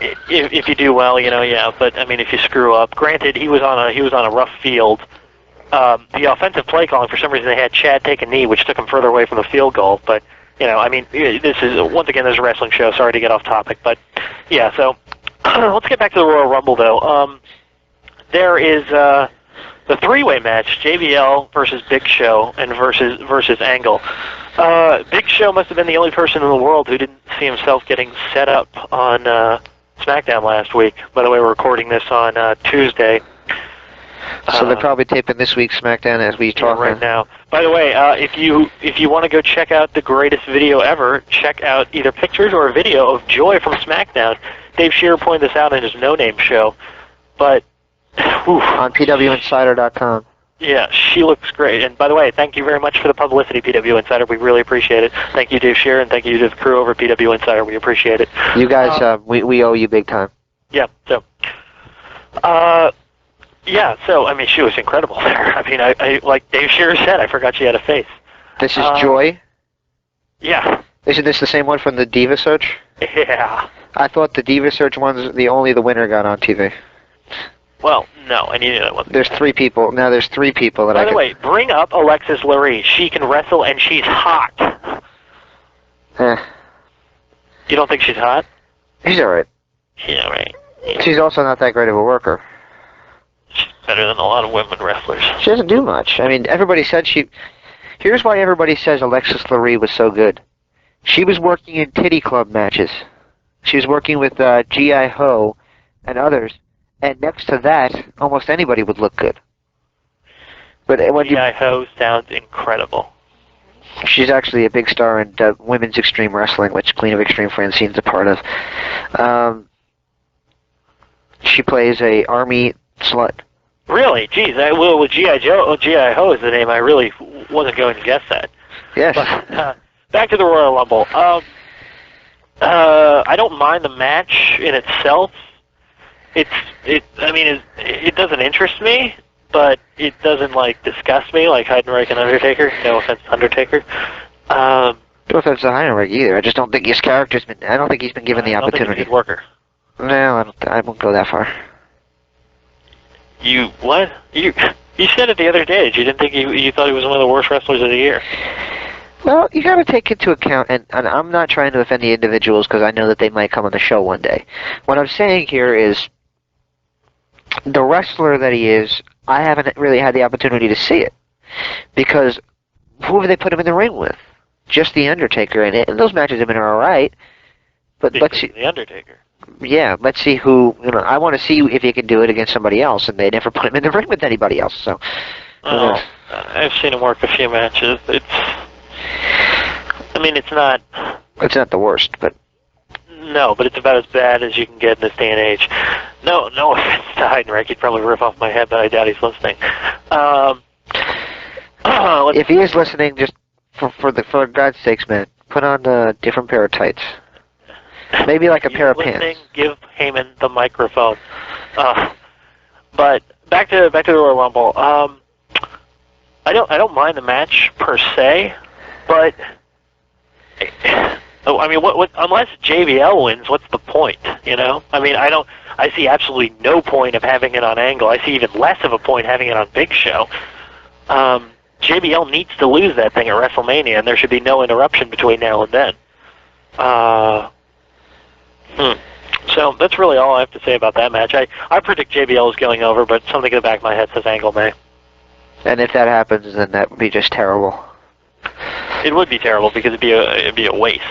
if you do well, you know, yeah. But I mean, if you screw up, granted, he was on a rough field. The offensive play calling, for some reason, they had Chad take a knee, which took him further away from the field goal. But you know, I mean, this is once again, there's a wrestling show. Sorry to get off topic, but yeah. So let's get back to the Royal Rumble, though. There is the 3-way match: JBL versus Big Show and versus Angle. Big Show must have been the only person in the world who didn't see himself getting set up on SmackDown last week. By the way, we're recording this on Tuesday. So they're probably taping this week's SmackDown as we talk right now. By the way, if you want to go check out the greatest video ever, check out either pictures or a video of Joy from SmackDown. Dave Shearer pointed this out in his No Name show, but on PWInsider.com. Yeah, she looks great. And by the way, thank you very much for the publicity, PW Insider. We really appreciate it. Thank you, Dave Shearer, and thank you to the crew over at PW Insider. We appreciate it. You guys, we owe you big time. Yeah. So, So I mean, she was incredible there. I mean, I like Dave Shearer said, I forgot she had a face. This is Joy. Yeah. Isn't this the same one from the Diva Search? Yeah. I thought the Diva Search one's only the winner got on TV. Well, no, I knew that one. There's 3 people. Now there's 3 people that By the way, bring up Alexis Lurie. She can wrestle and she's hot. You don't think she's hot? She's alright. She's alright. Yeah. She's also not that great of a worker. She's better than a lot of women wrestlers. She doesn't do much. I mean, everybody said Here's why everybody says Alexis Lurie was so good. She was working in titty club matches. She was working with G.I. Ho and others. And next to that, almost anybody would look good. But when G.I. Ho sounds incredible. She's actually a big star in Women's Extreme Wrestling, which Queen of Extreme Francine's a part of. She plays a army slut. Really? Geez, with G.I. Ho is the name. I really wasn't going to guess that. Yes. But, back to the Royal Rumble. I don't mind the match in itself. It doesn't interest me, but it doesn't disgust me like Heidenreich and Undertaker. No offense to Undertaker. No offense to Heidenreich either. I just don't think his character's been. I don't think he's been given the opportunity. I don't think he's a good worker. No, I won't go that far. You what? You said it the other day. You didn't think you thought he was one of the worst wrestlers of the year. Well, you got to take into account, and I'm not trying to offend the individuals because I know that they might come on the show one day. What I'm saying here is, the wrestler that he is, I haven't really had the opportunity to see it. Because who have they put him in the ring with? Just The Undertaker, and those matches have been alright. But The Undertaker. yeah, let's see who, I want to see if he can do it against somebody else, and they never put him in the ring with anybody else, so. Oh, I've seen him work a few matches. It's not. It's not the worst, but. No, but it's about as bad as you can get in this day and age. No offense to Heidenreich. He'd probably rip off my head, but I doubt he's listening. If he is listening, just for God's sakes, man, put on a different pair of tights. Maybe like a pair of pants. Give Heyman the microphone. But back to the Royal Rumble. I don't mind the match per se, but what unless JBL wins, what's the point? I see absolutely no point of having it on Angle. I see even less of a point having it on Big Show. JBL needs to lose that thing at WrestleMania, and there should be no interruption between now and then. So that's really all I have to say about that match. I predict JBL is going over, but something in the back of my head says Angle may. And if that happens, then that would be just terrible. It would be terrible because it'd be a waste.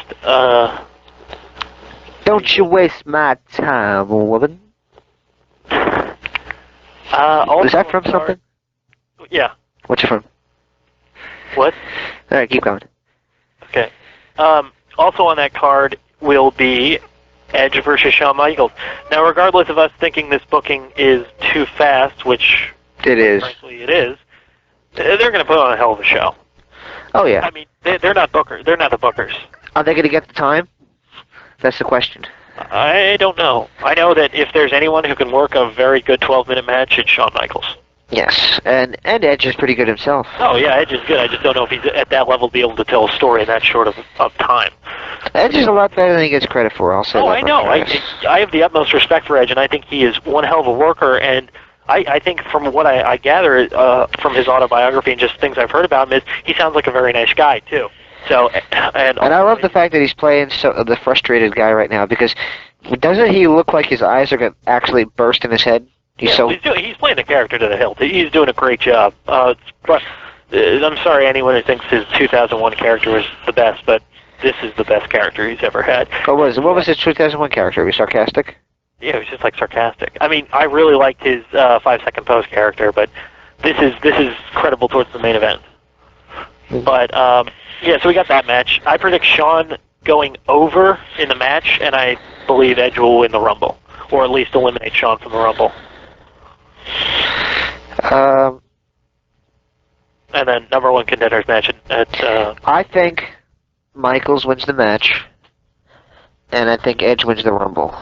Don't you waste my time, woman. Is that from something? Yeah. What's it from? What? All right, keep going. Okay. Also on that card will be Edge versus Shawn Michaels. Now, regardless of us thinking this booking is too fast, which it is, frankly it is, they're going to put on a hell of a show. Oh yeah. I mean, they're not bookers. They're not the bookers. Are they going to get the time? That's the question. I don't know. I know that if there's anyone who can work a very good 12-minute match, it's Shawn Michaels. Yes, and Edge is pretty good himself. Oh yeah, Edge is good. I just don't know if he's at that level to be able to tell a story in that short of time. Edge is a lot better than he gets credit for. I'll say that. Oh, I know. I have the utmost respect for Edge, and I think he is one hell of a worker. And I think from what I gather from his autobiography and just things I've heard about him is he sounds like a very nice guy too. So and I love the fact that he's playing the frustrated guy right now, because doesn't he look like his eyes are going to actually burst in his head? He's playing the character to the hilt. He's doing a great job. But I'm sorry anyone who thinks his 2001 character was the best, but this is the best character he's ever had. What was his 2001 character? Was he sarcastic? Yeah, he was just like sarcastic. I mean, I really liked his 5-second pose character, but this is credible towards the main event. But yeah, so we got that match. I predict Shawn going over in the match, and I believe Edge will win the Rumble, or at least eliminate Shawn from the Rumble. And then number one contenders match at I think Michaels wins the match, and I think Edge wins the Rumble.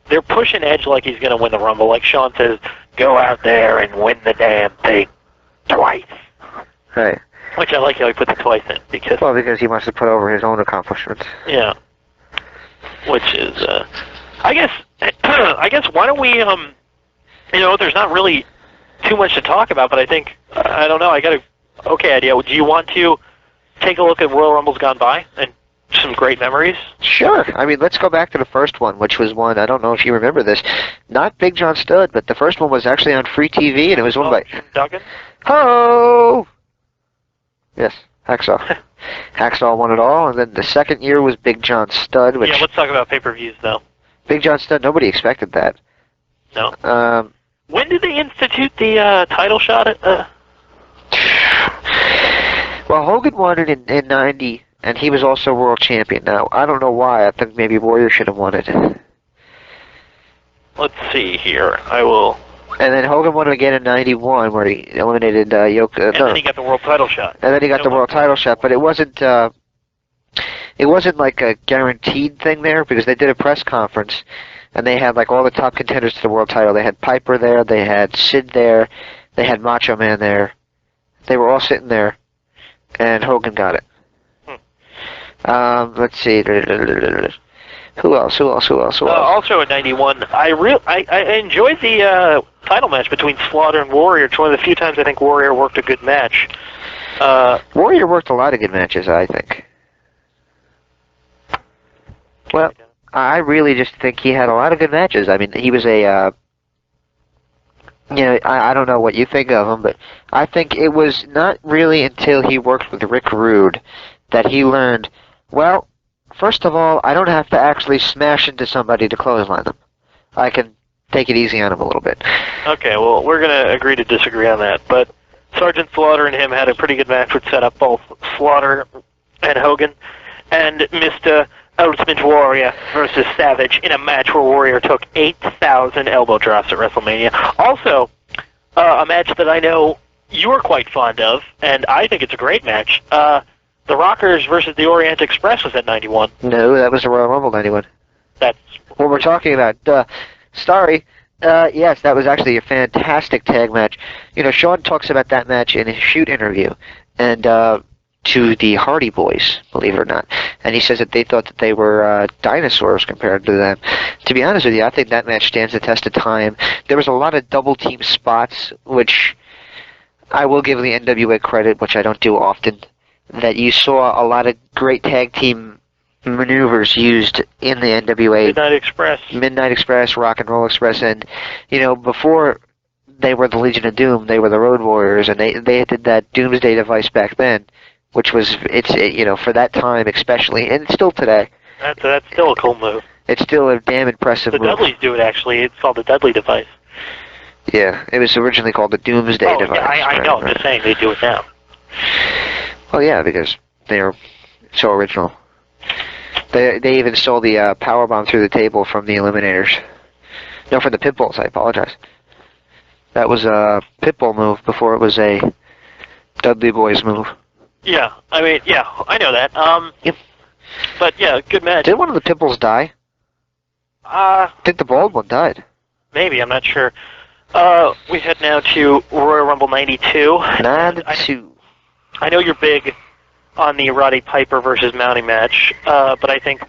They're pushing Edge like he's going to win the Rumble. Like Shawn says, go out there and win the damn thing twice. Right. Which I like how he put the twice in, because he wants to put over his own accomplishments. Yeah. Which is, I guess why don't we, there's not really too much to talk about, but I think, I don't know, I got a okay idea. Do you want to take a look at Royal Rumbles gone by and some great memories? Sure. I mean, let's go back to the first one, which was one, I don't know if you remember this, not Big John Studd, but the first one was actually on free TV, and it was won by Jim Duggan? Ho! Yes, Hacksaw. Hacksaw won it all, and then the second year was Big John Studd, which... Yeah, let's talk about pay-per-views, though. Big John Studd, nobody expected that. No. When did they institute the title shot? Well, Hogan won it in 90, and he was also world champion. Now, I don't know why. I think maybe Warrior should have won it. Let's see here. I will... And then Hogan won it again in 91, where he eliminated Yoko. And then he got the world title shot. And then he got the world title shot, but it wasn't like a guaranteed thing there, because they did a press conference, and they had like all the top contenders to the world title. They had Piper there, they had Sid there, they had Macho Man there. They were all sitting there, and Hogan got it. Let's see. Who else? Also in 91, I enjoyed the title match between Slaughter and Warrior. It's one of the few times I think Warrior worked a good match. Warrior worked a lot of good matches, I think. Well, I really just think he had a lot of good matches. I mean, he was a, I don't know what you think of him, but I think it was not really until he worked with Rick Rude that he learned, well, first of all, I don't have to actually smash into somebody to clothesline them. I can take it easy on them a little bit. Okay, well, we're going to agree to disagree on that. But Sergeant Slaughter and him had a pretty good match, which set up both Slaughter and Hogan, and Mr. Ultimate Warrior versus Savage in a match where Warrior took 8,000 elbow drops at WrestleMania. Also, a match that I know you are quite fond of, and I think it's a great match. The Rockers versus the Orient Express was at 91. No, that was the Royal Rumble 91. That's what we're talking about. Sorry. Yes, that was actually a fantastic tag match. You know, Sean talks about that match in his shoot interview, and to the Hardy Boys, believe it or not. And he says that they thought that they were dinosaurs compared to them. To be honest with you, I think that match stands the test of time. There was a lot of double team spots, which I will give the NWA credit, which I don't do often, that you saw a lot of great tag team maneuvers used in the NWA. Midnight Express, Rock and Roll Express, and, you know, before they were the Legion of Doom, they were the Road Warriors, and they did that Doomsday device back then, which was, you know, for that time especially, and still today. That's still a cool move. It's still a damn impressive move. The Dudleys do it, actually. It's called the Dudley device. Yeah, it was originally called the Doomsday device. Yeah, I know. I'm just saying they do it now. Well, yeah, because they're so original. They even stole the power bomb through the table from the Eliminators. No, from the Pitbulls. I apologize. That was a Pitbull move before it was a Dudley Boys move. Yeah, I mean, yeah, I know that. Yep. But yeah, good match. Did one of the Pitbulls die? I think the bald one died. Maybe, I'm not sure. We head now to Royal Rumble 92. 92. I know you're big on the Roddy Piper versus Mountie match, but I think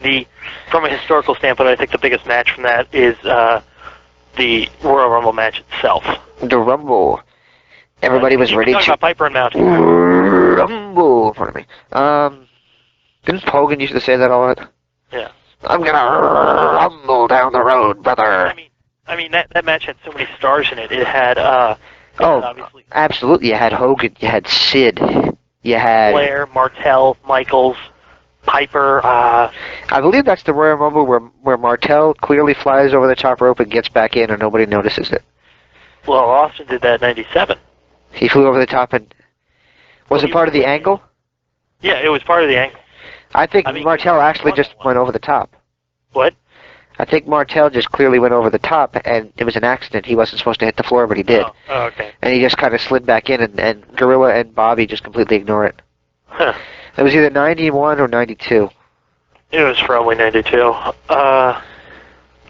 from a historical standpoint, I think the biggest match from that is the Royal Rumble match itself. The Rumble. Everybody was ready to... about Piper and Mountie. Rumble in front of me. Didn't Hogan used to say that a lot? Yeah. I'm gonna rumble down the road, brother. I mean that match had so many stars in it. It had obviously absolutely. You had Hogan, you had Sid, you had Flair, Martel, Michaels, Piper. I believe that's the Royal Rumble where Martel clearly flies over the top rope and gets back in, and nobody notices it. Well, Austin did that in '97. He flew over the top and was it part of the angle? Yeah, it was part of the angle. I think Martel actually just went over the top. What? I think Martel just clearly went over the top, and it was an accident. He wasn't supposed to hit the floor, but he did. Oh, okay. And he just kind of slid back in, and Gorilla and Bobby just completely ignore it. Huh. It was either 91 or 92. It was probably 92.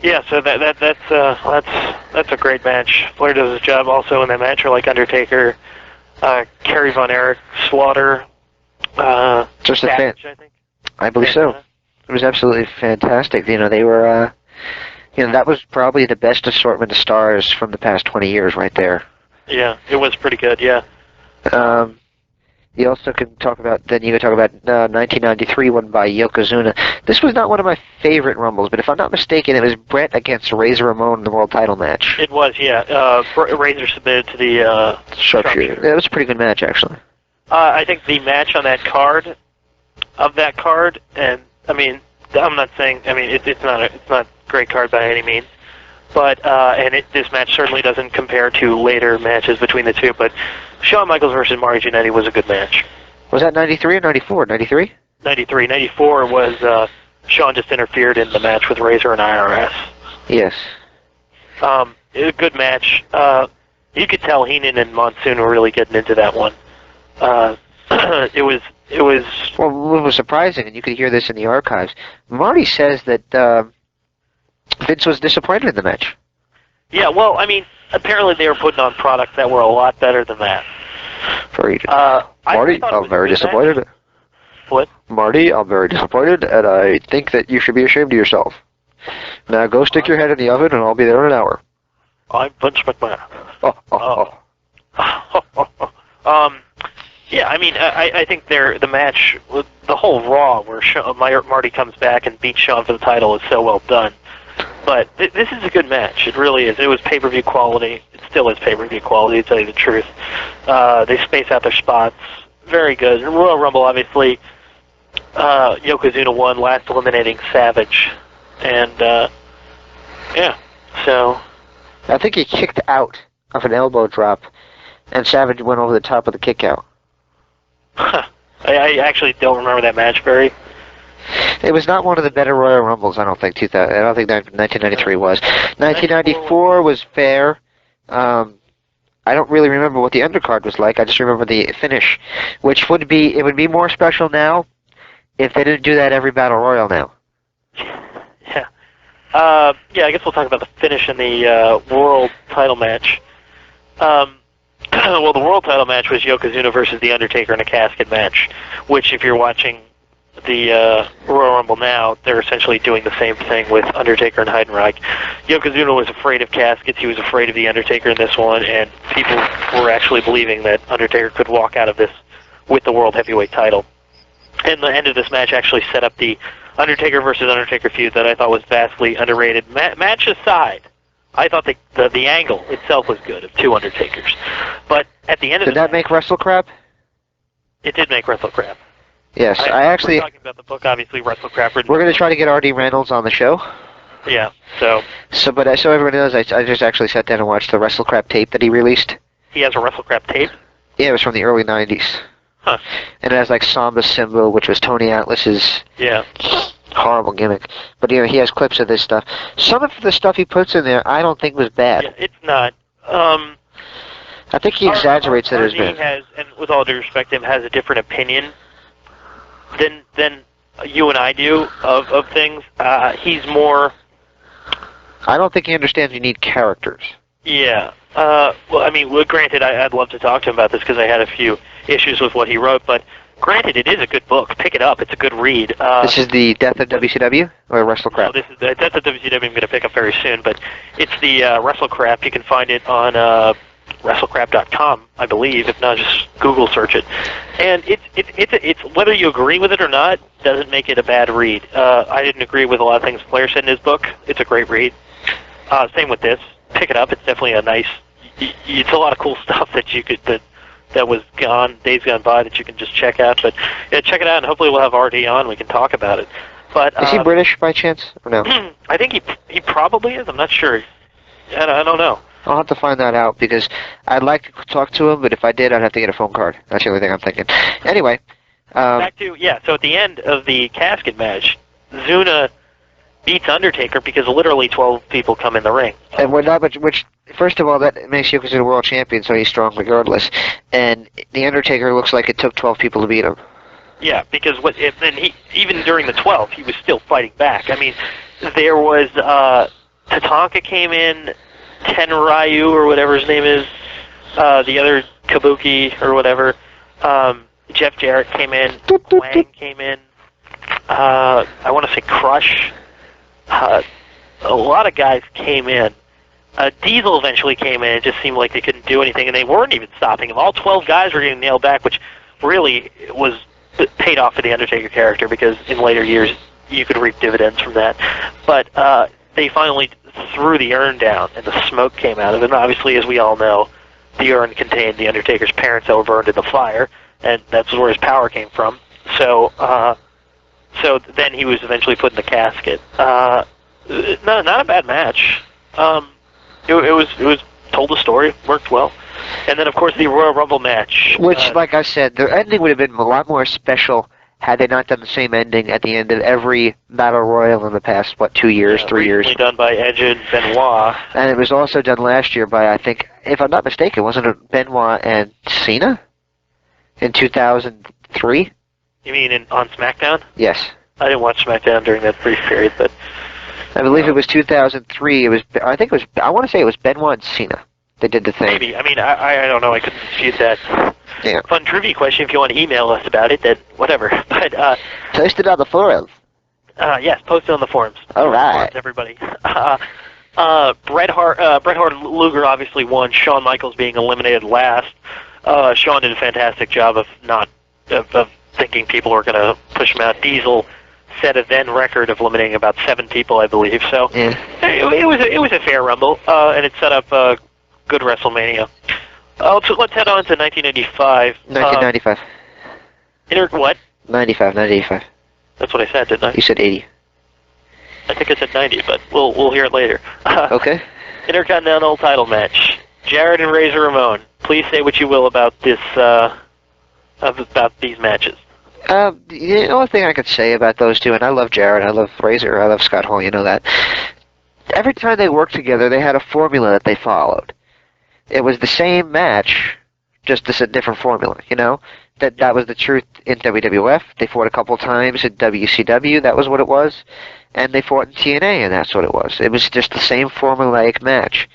Yeah, so that's a great match. Flair does his job also in that match, or like Undertaker, Kerry Von Erich, Slaughter, just a Savage, fan. I think. I believe so. It was absolutely fantastic. You know, they were, that was probably the best assortment of stars from the past 20 years right there. Yeah, it was pretty good, yeah. You also can talk about, 1993 one by Yokozuna. This was not one of my favorite Rumbles, but if I'm not mistaken, it was Brett against Razor Ramon in the World Title match. It was, yeah. Razor submitted to the Sharpshooter. Yeah, it was a pretty good match, actually. I think the match on that card, and I mean, I'm not saying, I mean, it's not a great card by any means, but this match certainly doesn't compare to later matches between the two. But Shawn Michaels versus Marty Jannetty was a good match. Was that 93 or 94? 93? 93. 94 was Shawn just interfered in the match with Razor and IRS. Yes. It was a good match. You could tell Heenan and Monsoon were really getting into that one. It was. Well, what was surprising, and you could hear this in the archives, Marty says that Vince was disappointed in the match. Yeah, well, I mean, apparently they were putting on products that were a lot better than that. Marty, I'm very disappointed. What? Marty, I'm very disappointed, and I think that you should be ashamed of yourself. Now go stick your head in the oven, and I'll be there in an hour. I'm Vince McMahon. Yeah, I mean, I think the match, the whole Raw where Marty comes back and beats Shawn for the title is so well done. But this is a good match. It really is. It was pay-per-view quality. It still is pay-per-view quality, to tell you the truth. They space out their spots. Very good. Royal Rumble, obviously, Yokozuna won, last eliminating Savage. And, yeah, so... I think he kicked out of an elbow drop, and Savage went over the top of the kick out. Huh. I actually don't remember that match very... It was not one of the better Royal Rumbles, I don't think. 1993 was. 1994 was fair. I don't really remember what the undercard was like. I just remember the finish, which would be more special now if they didn't do that every Battle Royal now. Yeah. Yeah, I guess we'll talk about the finish in the world title match. Well, the world title match was Yokozuna versus The Undertaker in a casket match, which if you're watching the Royal Rumble now, they're essentially doing the same thing with Undertaker and Heidenreich. Yokozuna was afraid of caskets, he was afraid of The Undertaker in this one, and people were actually believing that Undertaker could walk out of this with the World Heavyweight title. And the end of this match actually set up the Undertaker versus Undertaker feud that I thought was vastly underrated. Match aside, I thought the angle itself was good of two Undertakers. But at the end of Did that make WrestleCrap? It did make WrestleCrap. Yes, I actually... We're talking about the book, obviously, WrestleCrap. We're going to try to get R.D. Reynolds on the show. Yeah, so... So everyone knows, I just actually sat down and watched the WrestleCrap tape that he released. He has a WrestleCrap tape? Yeah, it was from the early 90s. Huh. And it has, like, Samba Simba, which was Tony Atlas's horrible gimmick. But, you know, he has clips of this stuff. Some of the stuff he puts in there, I don't think was bad. Yeah, it's not. I think he exaggerates it as bad. Has, and with all due respect to him, has a different opinion than you and I do of things. He's more... I don't think he understands you need characters. Yeah. Well, I mean, granted, I'd love to talk to him about this because I had a few issues with what he wrote, but granted, it is a good book. Pick it up. It's a good read. This is the Death of WCW or WrestleCrap? No, this is the Death of WCW I'm going to pick up very soon, but it's the WrestleCrap. You can find it on WrestleCrap.com, I believe. If not, just Google search it. And it's whether you agree with it or not doesn't make it a bad read. I didn't agree with a lot of things Flair said in his book. It's a great read. Same with this. Pick it up. It's definitely a nice... It's a lot of cool stuff that you could... That was days gone by that you can just check out. But yeah, check it out, and hopefully we'll have RD on. We can talk about it. But is he British by chance, or no? I think he probably is. I'm not sure. I don't know. I'll have to find that out, because I'd like to talk to him, but if I did, I'd have to get a phone card. That's the only thing I'm thinking. Anyway. Back to, so at the end of the casket match, Zuna beats Undertaker because literally 12 people come in the ring. And which first of all, that makes Yokozuna world champion, so he's strong regardless. And the Undertaker looks like it took 12 people to beat him. Yeah, because even during the 12, he was still fighting back. I mean, there was Tatanka came in, Tenryu or whatever his name is, the other Kabuki or whatever. Jeff Jarrett came in, Wang came in. I want to say Crush. A lot of guys came in. Diesel eventually came in. It just seemed like they couldn't do anything, and they weren't even stopping him. All 12 guys were getting nailed back, which really was paid off for the Undertaker character, because in later years you could reap dividends from that. But they finally threw the urn down, and the smoke came out of it. And obviously, as we all know, the urn contained the Undertaker's parents that were burned in the fire, and that's where his power came from. So then he was eventually put in the casket. Not a bad match. It was told the story, worked well. And then, of course, the Royal Rumble match. Which, like I said, the ending would have been a lot more special had they not done the same ending at the end of every Battle Royal in the past, 2 years, 3 years. Done by Edge and Benoit. And it was also done last year by, I think, if I'm not mistaken, wasn't it Benoit and Cena? In 2003? You mean on SmackDown? Yes. I didn't watch SmackDown during that brief period, but... I believe it was 2003. I want to say it was Benoit and Cena. They did the thing. Maybe. I mean, I don't know. I couldn't dispute that. Yeah. Fun trivia question. If you want to email us about it, then whatever. But post it on the forums. Yes, post it on the forums. All right, forums, everybody. Bret Hart and Luger obviously won. Shawn Michaels being eliminated last. Shawn did a fantastic job of thinking people were going to push him out. Diesel set a then record of eliminating about 7 people, I believe. So it was a fair Rumble, and it set up a good WrestleMania. So let's head on to 1995. 1995. What? 1985. That's what I said, didn't I? You said 80. I think I said 90, but we'll hear it later. Okay. Intercontinental title match. Jarrett and Razor Ramon. Please say what you will about this, about these matches. The only thing I could say about those two, and I love Jarrett, I love Razor, I love Scott Hall, you know that. Every time they worked together, they had a formula that they followed. It was the same match, just a different formula, you know? That was the truth in WWF. They fought a couple times in WCW, that was what it was. And they fought in TNA, and that's what it was. It was just the same formulaic match.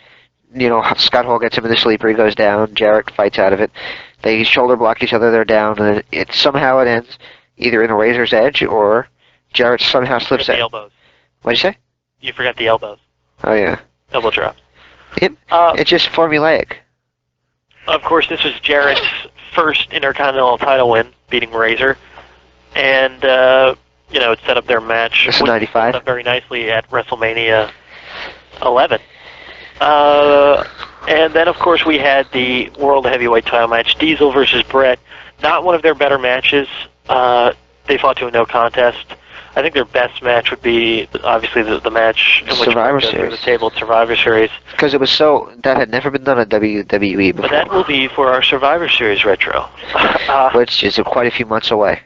You know, Scott Hall gets him in the sleeper, he goes down, Jarrett fights out of it. They shoulder block each other, they're down, and somehow it ends either in a razor's edge or Jarrett somehow slips out. The elbows. What'd you say? You forgot the elbows. Oh, yeah. Elbow drops. It's just formulaic. Of course, this was Jarrett's first Intercontinental title win, beating Razor. And, you know, it set up their match. This is 95. Set up very nicely at WrestleMania 11. And then, of course, we had the World Heavyweight title match, Diesel versus Brett. Not one of their better matches. They fought to a no contest. I think their best match would be, obviously, the match in which Survivor we go through Series. the table at Survivor Series. Because it was that had never been done at WWE before. But that will be for our Survivor Series retro. Which is quite a few months away.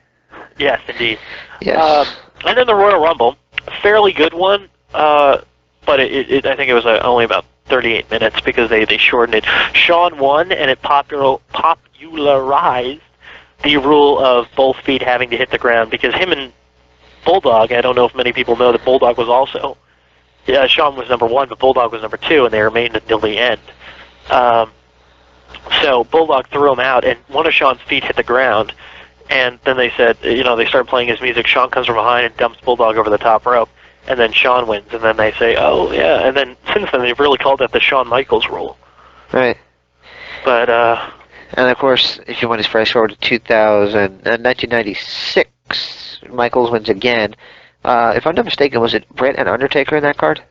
Yes, indeed. Yes. And then the Royal Rumble, a fairly good one, but I think it was only about 38 minutes because they shortened it. Shawn won, and it popularized the rule of both feet having to hit the ground because him and Bulldog, I don't know if many people know that Bulldog was also, Shawn was number 1, but Bulldog was number 2, and they remained until the end. So Bulldog threw him out, and one of Shawn's feet hit the ground, and then they said, you know, they started playing his music. Shawn comes from behind and dumps Bulldog over the top rope, and then Shawn wins, and then they say, oh, yeah, and then since then they've really called that the Shawn Michaels rule. Right. But, and of course, if you want to fast forward to 1996, Michaels wins again. If I'm not mistaken, was it Brett and Undertaker in that card?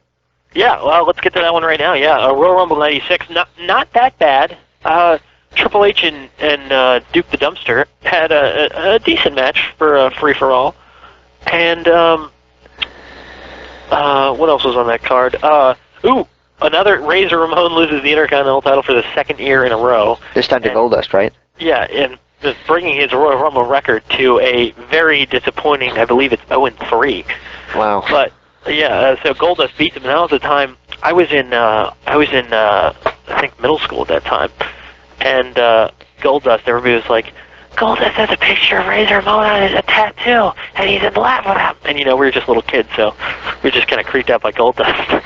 Yeah, well, let's get to that one right now. Yeah, Royal Rumble 96, not that bad. Triple H and Duke the Dumpster had a decent match for a free-for-all. And, what else was on that card? Another Razor Ramon loses the Intercontinental title for the second year in a row. This time to Goldust, right? Yeah, and bringing his Royal Rumble record to a very disappointing, I believe it's 0-3. Wow. But yeah, so Goldust beats him, and that was the time I was in I think middle school at that time, and Goldust, everybody was like, Goldust has a picture of Razor Ramon on his tattoo, and he's in love with him. And you know, we were just little kids, so we were just kind of creeped out by Goldust.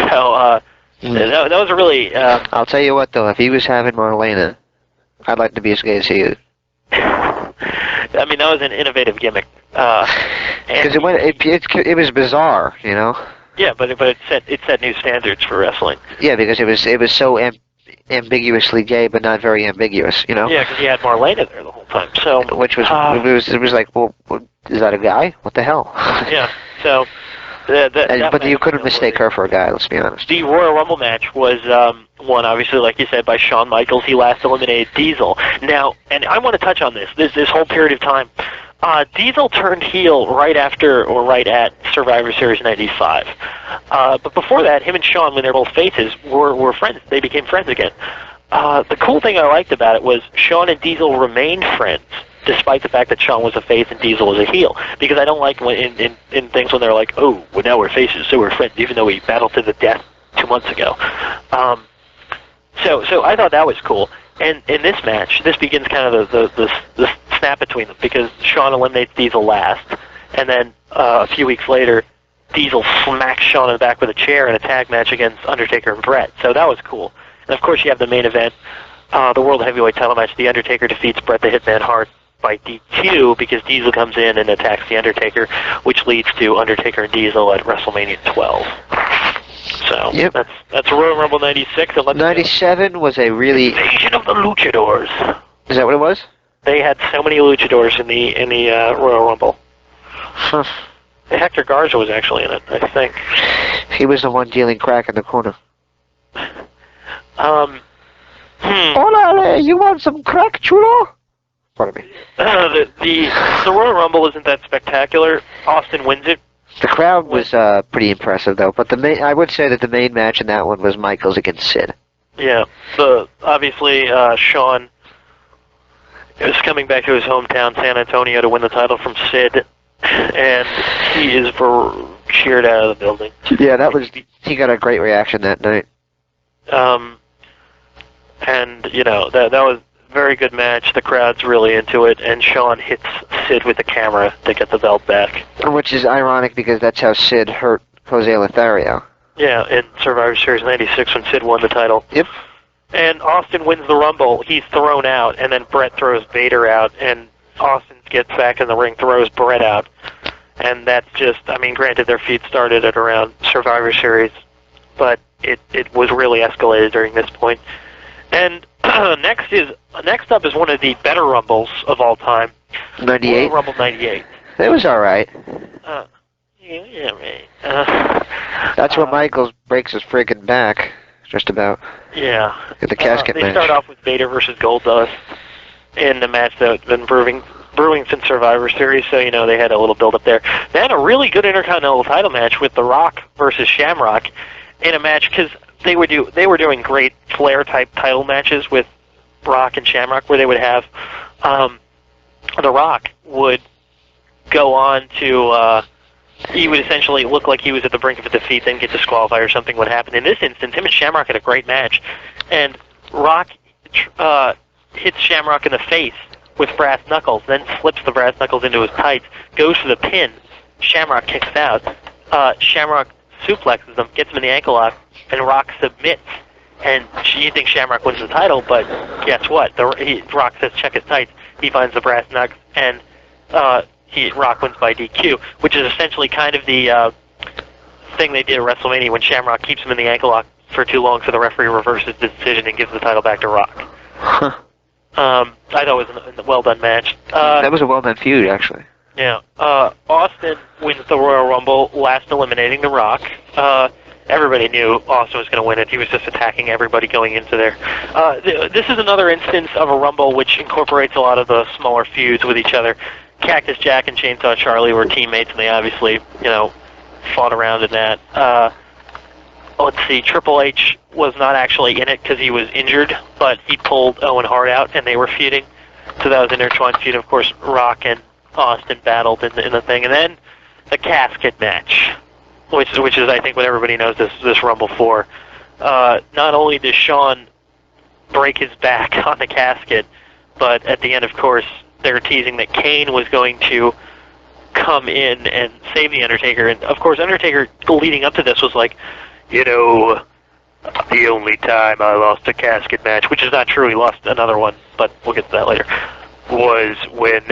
So that was a really. I'll tell you what, though, if he was having Marlena, I'd like to be as gay as he is. I mean, that was an innovative gimmick. Because it was bizarre, you know. Yeah, but it set new standards for wrestling. Yeah, because it was so ambiguously gay, but not very ambiguous, you know. Yeah, because he had Marlena there the whole time. So which was it was like, well, is that a guy? What the hell? Yeah. So. But you couldn't mistake her for a guy, let's be honest. The Royal Rumble match was won, obviously, like you said, by Shawn Michaels. He last eliminated Diesel. Now, and I want to touch on this whole period of time. Diesel turned heel right after or right at Survivor Series 95. But before that, him and Shawn, when they were both faces, were friends. They became friends again. The cool thing I liked about it was Shawn and Diesel remained friends, despite the fact that Shawn was a face and Diesel was a heel. Because I don't like when in things when they're like, oh, well, now we're faces, so we're friends, even though we battled to the death 2 months ago. So I thought that was cool. And in this match, this begins kind of the snap between them, because Shawn eliminates Diesel last, and then a few weeks later, Diesel smacks Shawn in the back with a chair in a tag match against Undertaker and Brett. So that was cool. And of course, you have the main event, the World Heavyweight title match. The Undertaker defeats Bret the Hitman Hart by DQ because Diesel comes in and attacks the Undertaker, which leads to Undertaker and Diesel at WrestleMania 12. So yep. that's Royal Rumble 96. 97 was a really Invasion of the Luchadors. Is that what it was? They had so many Luchadors in the Royal Rumble. Huh. Hector Garza was actually in it, I think. He was the one dealing crack in the corner. Hola, you want some crack, chulo? Pardon me. The Royal Rumble isn't that spectacular. Austin wins it. The crowd was pretty impressive, though. But I would say that the main match in that one was Michaels against Sid. Yeah. Obviously, Shawn is coming back to his hometown, San Antonio, to win the title from Sid, and he is cheered out of the building. Yeah, he got a great reaction that night. And that was a very good match. The crowd's really into it, and Shawn hits Sid with the camera to get the belt back. Which is ironic because that's how Sid hurt Jose Lothario. Yeah, in Survivor Series '96 when Sid won the title. Yep. And Austin wins the Rumble. He's thrown out, and then Brett throws Vader out, and Austin gets back in the ring, throws Brett out. And that's just, granted their feud started at around Survivor Series, but it was really escalated during this point. And next up is one of the better Rumbles of all time. 98? Rumble 98. It was alright. Yeah, right. That's when Michaels breaks his freaking back, just about. Yeah. At the casket match. They start off with Vader versus Goldust in the match that's been brewing since Survivor Series, so they had a little build up there. Then a really good Intercontinental title match with The Rock versus Shamrock in a match because they were doing great Flair type title matches with Rock and Shamrock where they would have The Rock would go on to he would essentially look like he was at the brink of a defeat, then get disqualified or something would happen. In this instance, him and Shamrock had a great match, and Rock hits Shamrock in the face with brass knuckles, then slips the brass knuckles into his tights, goes for the pin. Shamrock kicks out. Shamrock suplexes him, gets him in the ankle lock, and Rock submits. And you think Shamrock wins the title, but guess what? Rock says check his tights. He finds the brass knucks, and Rock wins by DQ, which is essentially kind of the thing they did at WrestleMania when Shamrock keeps him in the ankle lock for too long, so the referee reverses the decision and gives the title back to Rock. Huh. I thought it was a well-done match. That was a well-done feud, actually. Yeah. Austin wins the Royal Rumble, last eliminating The Rock. Everybody knew Austin was going to win it. He was just attacking everybody going into there. This is another instance of a Rumble which incorporates a lot of the smaller feuds with each other. Cactus Jack and Chainsaw Charlie were teammates, and they obviously, fought around in that. Let's see, Triple H was not actually in it because he was injured, but he pulled Owen Hart out, and they were feuding. So that was an intertwined feud. Of course, Rock and Austin battled in the thing. And then the casket match, which is, I think, what everybody knows this Rumble for. Not only does Shawn break his back on the casket, but at the end, of course, they're teasing that Kane was going to come in and save The Undertaker. And, of course, Undertaker, leading up to this, was like, the only time I lost a casket match, which is not true, he lost another one, but we'll get to that later, was when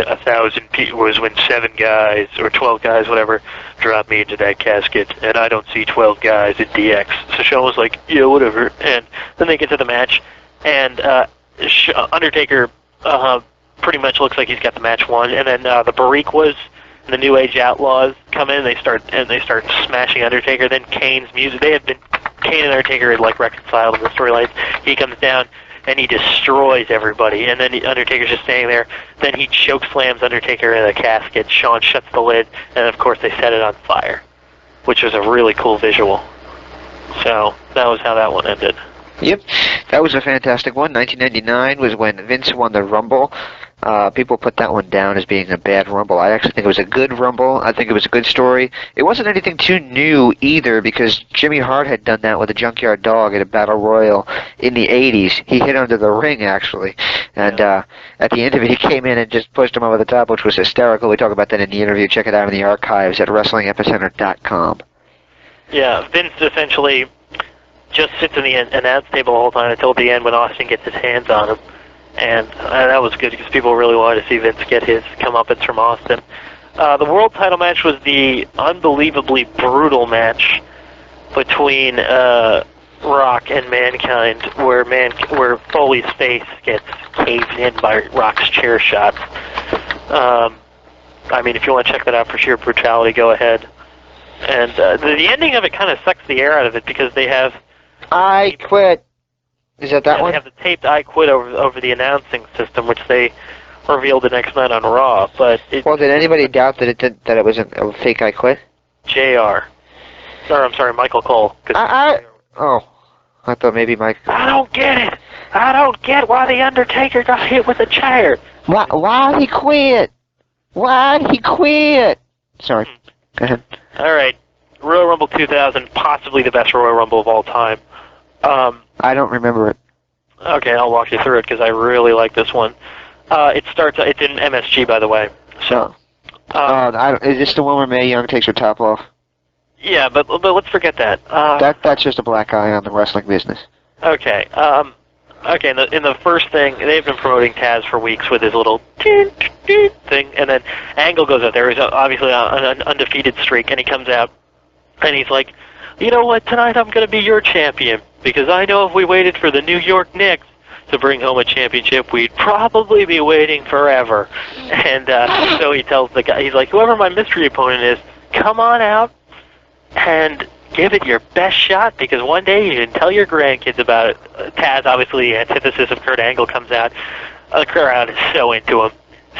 7 guys, or 12 guys, whatever, dropped me into that casket, and I don't see 12 guys in DX. So Shawn was like, yeah, whatever. And then they get to the match, and Undertaker pretty much looks like he's got the match won, and then the Bariquas and the New Age Outlaws come in, and they start smashing Undertaker. Then Kane's music, Kane and Undertaker had reconciled in the storylines. He comes down and he destroys everybody, and then Undertaker's just standing there. Then he choke slams Undertaker in a casket. Shawn shuts the lid, and of course they set it on fire, which was a really cool visual. So that was how that one ended. Yep, that was a fantastic one. 1999 was when Vince won the Rumble. People put that one down as being a bad Rumble. I actually think it was a good Rumble. I think it was a good story. It wasn't anything too new either because Jimmy Hart had done that with a Junkyard Dog at a Battle Royal in the 80s. He hit under the ring, actually. And at the end of it, he came in and just pushed him over the top, which was hysterical. We talk about that in the interview. Check it out in the archives at WrestlingEpicenter.com. Yeah, Vince essentially just sits in the announce table the whole time until the end when Austin gets his hands on him. And that was good because people really wanted to see Vince get his comeuppance from Austin. The world title match was the unbelievably brutal match between Rock and Mankind, where Foley's face gets caved in by Rock's chair shots. If you want to check that out for sheer brutality, go ahead. And the ending of it kind of sucks the air out of it because they have... I quit. Is that one? They have the taped "I Quit" over the announcing system, which they revealed the next night on Raw. But Well, did anybody doubt that it was a fake I Quit? JR. Or, I'm sorry, Michael Cole. Oh, I thought maybe Mike. I don't get it. I don't get why The Undertaker got hit with a chair. Why'd he quit? Why'd he quit? Sorry. Go ahead. All right. Royal Rumble 2000, possibly the best Royal Rumble of all time. I don't remember it. Okay, I'll walk you through it because I really like this one. It's in MSG, by the way. So. Is this the one where Mae Young takes her top off? Yeah, but let's forget that. That's just a black eye on the wrestling business. Okay. Okay. In the first thing, they've been promoting Taz for weeks with his little thing, and then Angle goes out there. He's obviously on an undefeated streak, and he comes out, and he's like, "You know what? Tonight I'm going to be your champion because I know if we waited for the New York Knicks to bring home a championship, we'd probably be waiting forever." And so he tells the guy, he's like, "Whoever my mystery opponent is, come on out and give it your best shot because one day you can tell your grandkids about it." Taz, obviously the antithesis of Kurt Angle, comes out. The crowd is so into him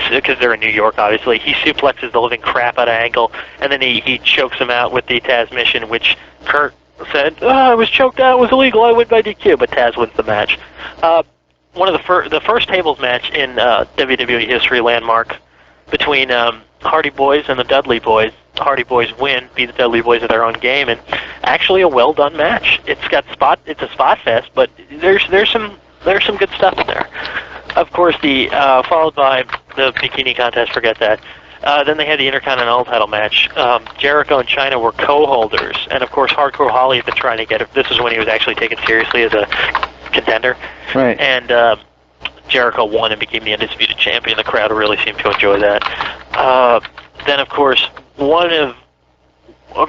because they're in New York, obviously. He suplexes the living crap out of Angle, and then he chokes him out with the Taz mission, which Kurt said, "I was choked out, it was illegal, I win by DQ," but Taz wins the match. One of the first tables match in WWE history, landmark, between Hardy Boys and the Dudley Boys. The Hardy Boys win, beat the Dudley Boys at their own game, and actually a well done match. It's a spot fest, but there's some good stuff in there. Of course, followed by the bikini contest. Forget that. Then they had the Intercontinental title match. Jericho and Chyna were co-holders, and of course, Hardcore Holly had been trying to get it. This is when he was actually taken seriously as a contender. Right. And Jericho won and became the undisputed champion. The crowd really seemed to enjoy that. Then, of course, one of a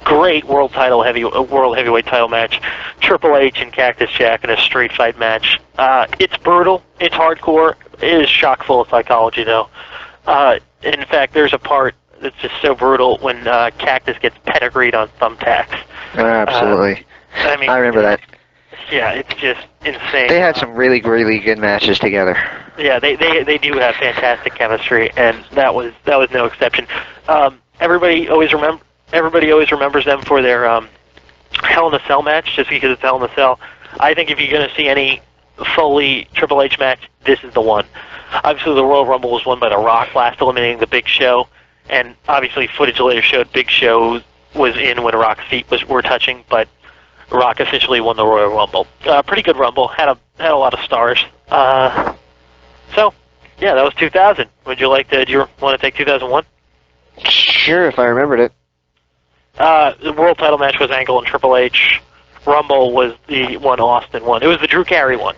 great world heavyweight title match, Triple H and Cactus Jack in a street fight match. It's brutal. It's hardcore. It is chock full of psychology, though. In fact, there's a part that's just so brutal when Cactus gets pedigreed on thumbtacks. Absolutely. I remember that. Yeah, it's just insane. They had some really, really good matches together. Yeah, they do have fantastic chemistry, and that was no exception. Everybody always remembers them for their Hell in a Cell match, just because it's Hell in a Cell. I think if you're going to see any Foley Triple H match, this is the one. Obviously, the Royal Rumble was won by The Rock, last eliminating the Big Show, and obviously footage later showed Big Show was in when Rock's feet were touching, but Rock officially won the Royal Rumble. Pretty good Rumble. Had a lot of stars. So, yeah, that was 2000. Do you want to take 2001? Sure, if I remembered it. The world title match was Angle and Triple H. Rumble was the one Austin won. It was the Drew Carey one.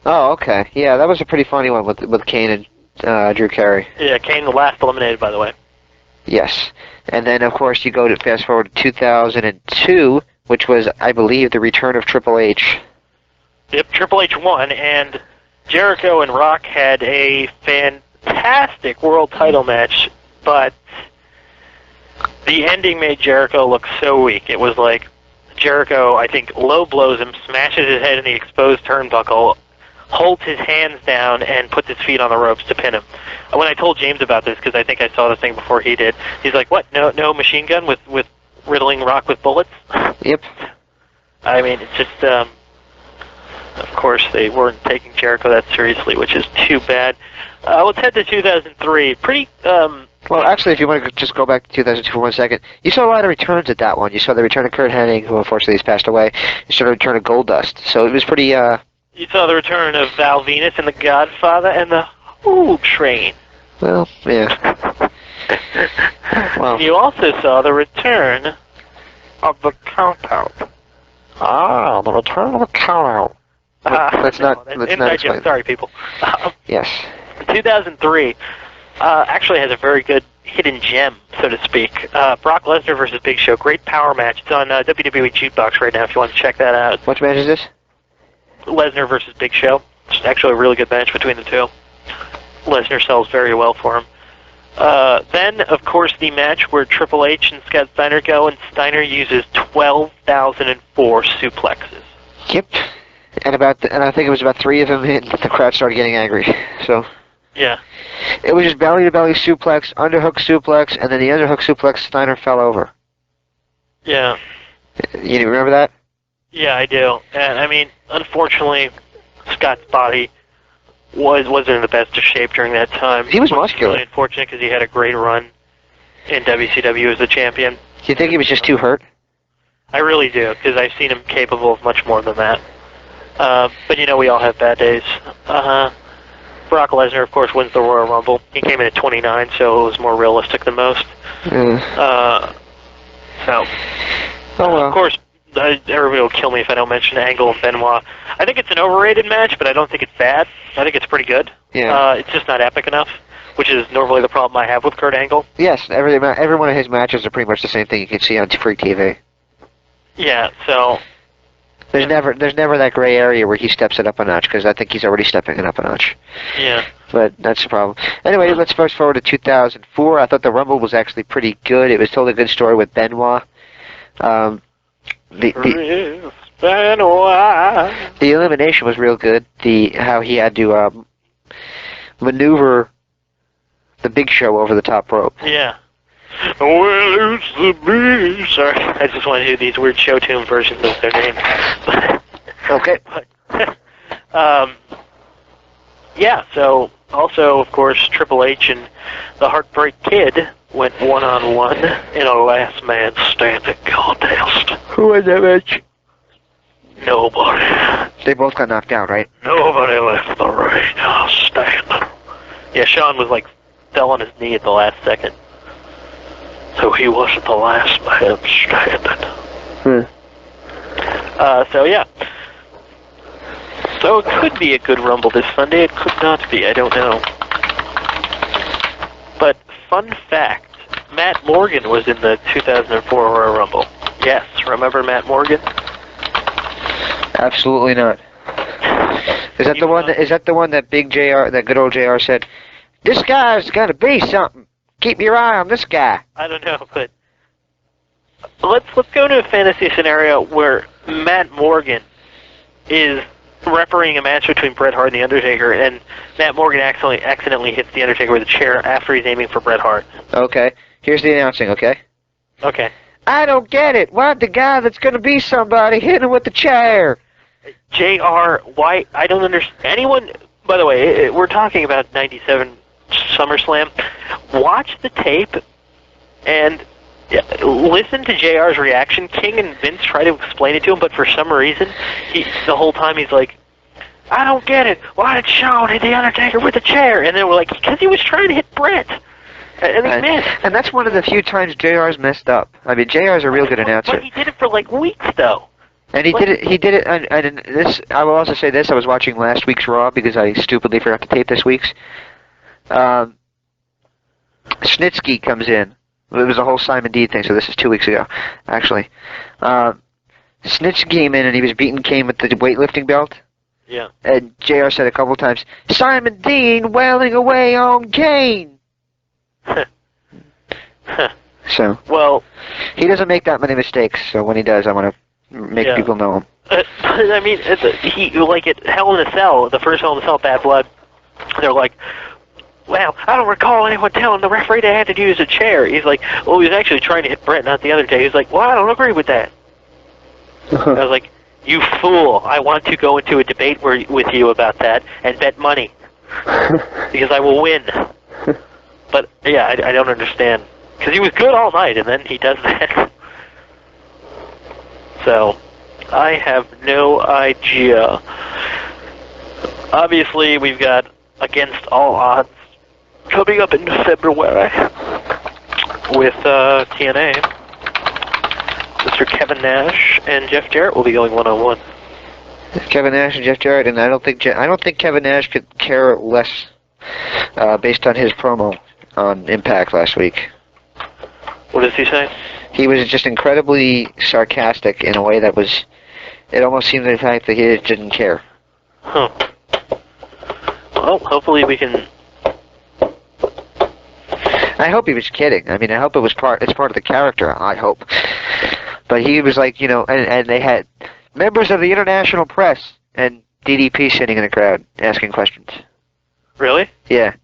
Oh, okay. Yeah, that was a pretty funny one with Kane and Drew Carey. Yeah, Kane the last eliminated, by the way. Yes. And then, of course, you go to fast forward to 2002, which was, I believe, the return of Triple H. Yep, Triple H won, and Jericho and Rock had a fantastic world title match, but the ending made Jericho look so weak. It was like Jericho, I think, low blows him, smashes his head in the exposed turnbuckle, holds his hands down, and puts his feet on the ropes to pin him. When I told James about this, because I think I saw this thing before he did, he's like, "What? No machine gun with riddling Rock with bullets?" Yep. I mean, it's just, of course, they weren't taking Jericho that seriously, which is too bad. Let's head to 2003. Well, actually, if you want to just go back to 2002 for 1 second, you saw a lot of returns at that one. You saw the return of Kurt Hennig, who unfortunately has passed away. You saw the return of Goldust. So it was pretty, You saw the return of Val Venus and The Godfather and the Ooh Train. Well, yeah. Well, You also saw the return of the Count-Out. the return of the Count-Out. Let's not explain. Sorry, people. Yes. 2003 actually has a very good hidden gem, so to speak. Brock Lesnar versus Big Show. Great power match. It's on WWE Jukebox right now if you want to check that out. What match is this? Lesnar versus Big Show. It's actually a really good match between the two. Lesnar sells very well for him. Then, of course, the match where Triple H and Scott Steiner go, and Steiner uses 12,004 suplexes. Yep. And I think it was about 3 of them, and the crowd started getting angry. So. Yeah. It was just belly-to-belly suplex, underhook suplex, and then the underhook suplex, Steiner fell over. Yeah. You remember that? Yeah, I do. And I mean, unfortunately, Scott's body wasn't in the best of shape during that time. He was Which is muscular. really unfortunate because he had a great run in WCW as a champion. Do you think he was just too hurt? I really do, because I've seen him capable of much more than that. But you know, we all have bad days. Brock Lesnar, of course, wins the Royal Rumble. He came in at 29, so it was more realistic than most. Of course, everybody will kill me if I don't mention Angle and Benoit. I think it's an overrated match, but I don't think it's bad. I think it's pretty good. Yeah. It's just not epic enough, which is normally the problem I have with Kurt Angle. Yes, every one of his matches are pretty much the same thing you can see on free TV. Yeah, so... There's never that gray area where he steps it up a notch, because I think he's already stepping it up a notch. Yeah. But that's the problem. Anyway, let's fast forward to 2004. I thought the Rumble was actually pretty good. It was told a good story with Benoit. The elimination was real good. How he had to maneuver the Big Show over the top rope. Yeah. Well, it's the Big... Sorry, I just want to do these weird show tune versions of their names. Okay. Yeah, so also, of course, Triple H and the Heartbreak Kid went one-on-one in a last man standing contest. Who was that match? Nobody. They both got knocked out, right? Nobody left the ring standing. Yeah, Shawn was fell on his knee at the last second. So he wasn't the last man standing. So yeah. So it could be a good Rumble this Sunday. It could not be. I don't know. But fun fact, Matt Morgan was in the 2004 Royal Rumble. Yes, remember Matt Morgan? Absolutely not. Is that the one? Is that the one that Big JR, that good old JR said, "This guy's gonna be something. Keep your eye on this guy." I don't know, but let's go into a fantasy scenario where Matt Morgan is refereeing a match between Bret Hart and The Undertaker, and Matt Morgan accidentally hits The Undertaker with a chair after he's aiming for Bret Hart. Okay. Here's the announcing, okay? Okay. I don't get it. Why'd the guy that's gonna be somebody hit him with the chair? JR, why? I don't understand. Anyone, by the way, we're talking about 97 SummerSlam. Watch the tape and listen to JR's reaction. King and Vince try to explain it to him, but for some reason, the whole time he's like, I don't get it. Why did Shawn hit The Undertaker with a chair? And then we're like, because he was trying to hit Bret. And he missed. And that's one of the few times JR's messed up. I mean, JR's a real good announcer. But he did it for weeks, though. And he did it, and this, I will also say this, I was watching last week's Raw because I stupidly forgot to tape this week's. Snitsky comes in. It was a whole Simon D thing, so this is 2 weeks ago, actually. Snitsky came in and he was beating Kane with the weightlifting belt. Yeah. And JR said a couple times, Simon Dean wailing away on Kane. So. Well. He doesn't make that many mistakes, so when he does, I want to make people know him. I mean, he at Hell in a Cell, the first Hell in a Cell, Bad Blood, they're like, well, I don't recall anyone telling the referee they had to use a chair. He's like, well, he was actually trying to hit Bret, not the other day. He's like, well, I don't agree with that. I was like, you fool. I want to go into a debate with you about that and bet money. Because I will win. But, yeah, I don't understand. Because he was good all night, and then he does that. So, I have no idea. Obviously, we've got Against All Odds coming up in February with TNA. Mr. Kevin Nash and Jeff Jarrett will be going one-on-one. Kevin Nash and Jeff Jarrett, and I don't think Kevin Nash could care less based on his promo on Impact last week. What does he say? He was just incredibly sarcastic in a way that was... It almost seemed the fact that he just didn't care. Huh. Well, hopefully we can... I hope he was kidding. I mean, I hope it's part of the character, I hope. But he was like, and they had members of the international press and DDP sitting in the crowd asking questions. Really? Yeah.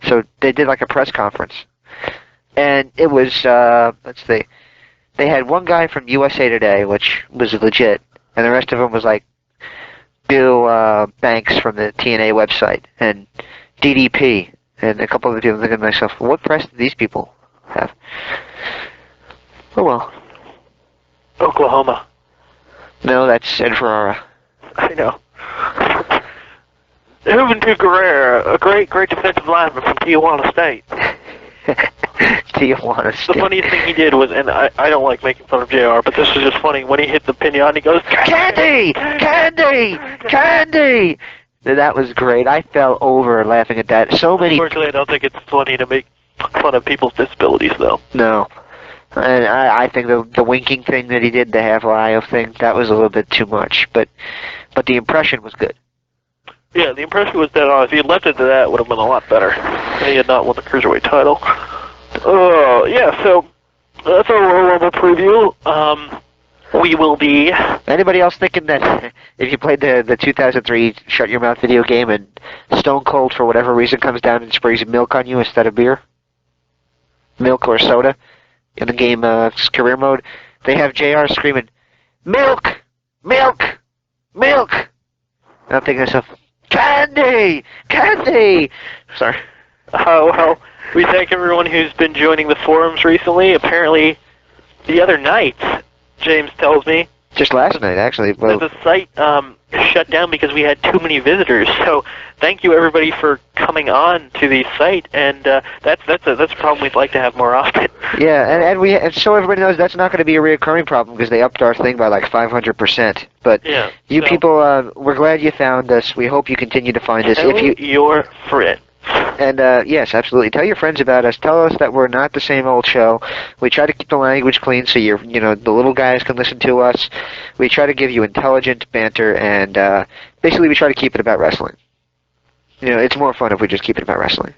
So they did like a press conference. And it was, let's see, they had one guy from USA Today, which was legit, and the rest of them was like Bill Banks from the TNA website, and DDP, and a couple of people. Thinking to myself, what press do these people have? Oh well. Oklahoma. No, that's Ed Ferrara. I know. Juventud Guerrero, a great defensive lineman from Tijuana State. Tijuana State. The funniest thing he did was, and I don't like making fun of JR, but this was just funny, when he hit the pinata, he goes, Candy! Candy! Candy! That was great. I fell over laughing at that. So many... Unfortunately, I don't think it's funny to make fun of people's disabilities, though. No. And I think the winking thing that he did, the half-eye thing, that was a little bit too much. But the impression was good. Yeah, the impression was dead on. If he had left it to that, it would have been a lot better. He had not won the Cruiserweight title. Yeah, so that's our Royal Rumble preview. We will be... Anybody else thinking that if you played the 2003 Shut Your Mouth video game and Stone Cold, for whatever reason, comes down and sprays milk on you instead of beer? Milk or soda? In the game career mode, they have JR screaming, milk! Milk! Milk! And I'm thinking to myself, candy! Candy! Sorry. Well, we thank everyone who's been joining the forums recently. Apparently, the other night, James tells me, Just last night, actually. Well, that the site shut down because we had too many visitors. So thank you, everybody, for coming on to the site. And that's a problem we'd like to have more often. yeah, and so everybody knows that's not going to be a reoccurring problem because they upped our thing by like 500%. But yeah, you people, we're glad you found us. We hope you continue to find us. Tell If your friends. And yes, absolutely. Tell your friends about us. Tell us that we're not the same old show. We try to keep the language clean so the little guys can listen to us. We try to give you intelligent banter, and basically we try to keep it about wrestling. It's more fun if we just keep it about wrestling.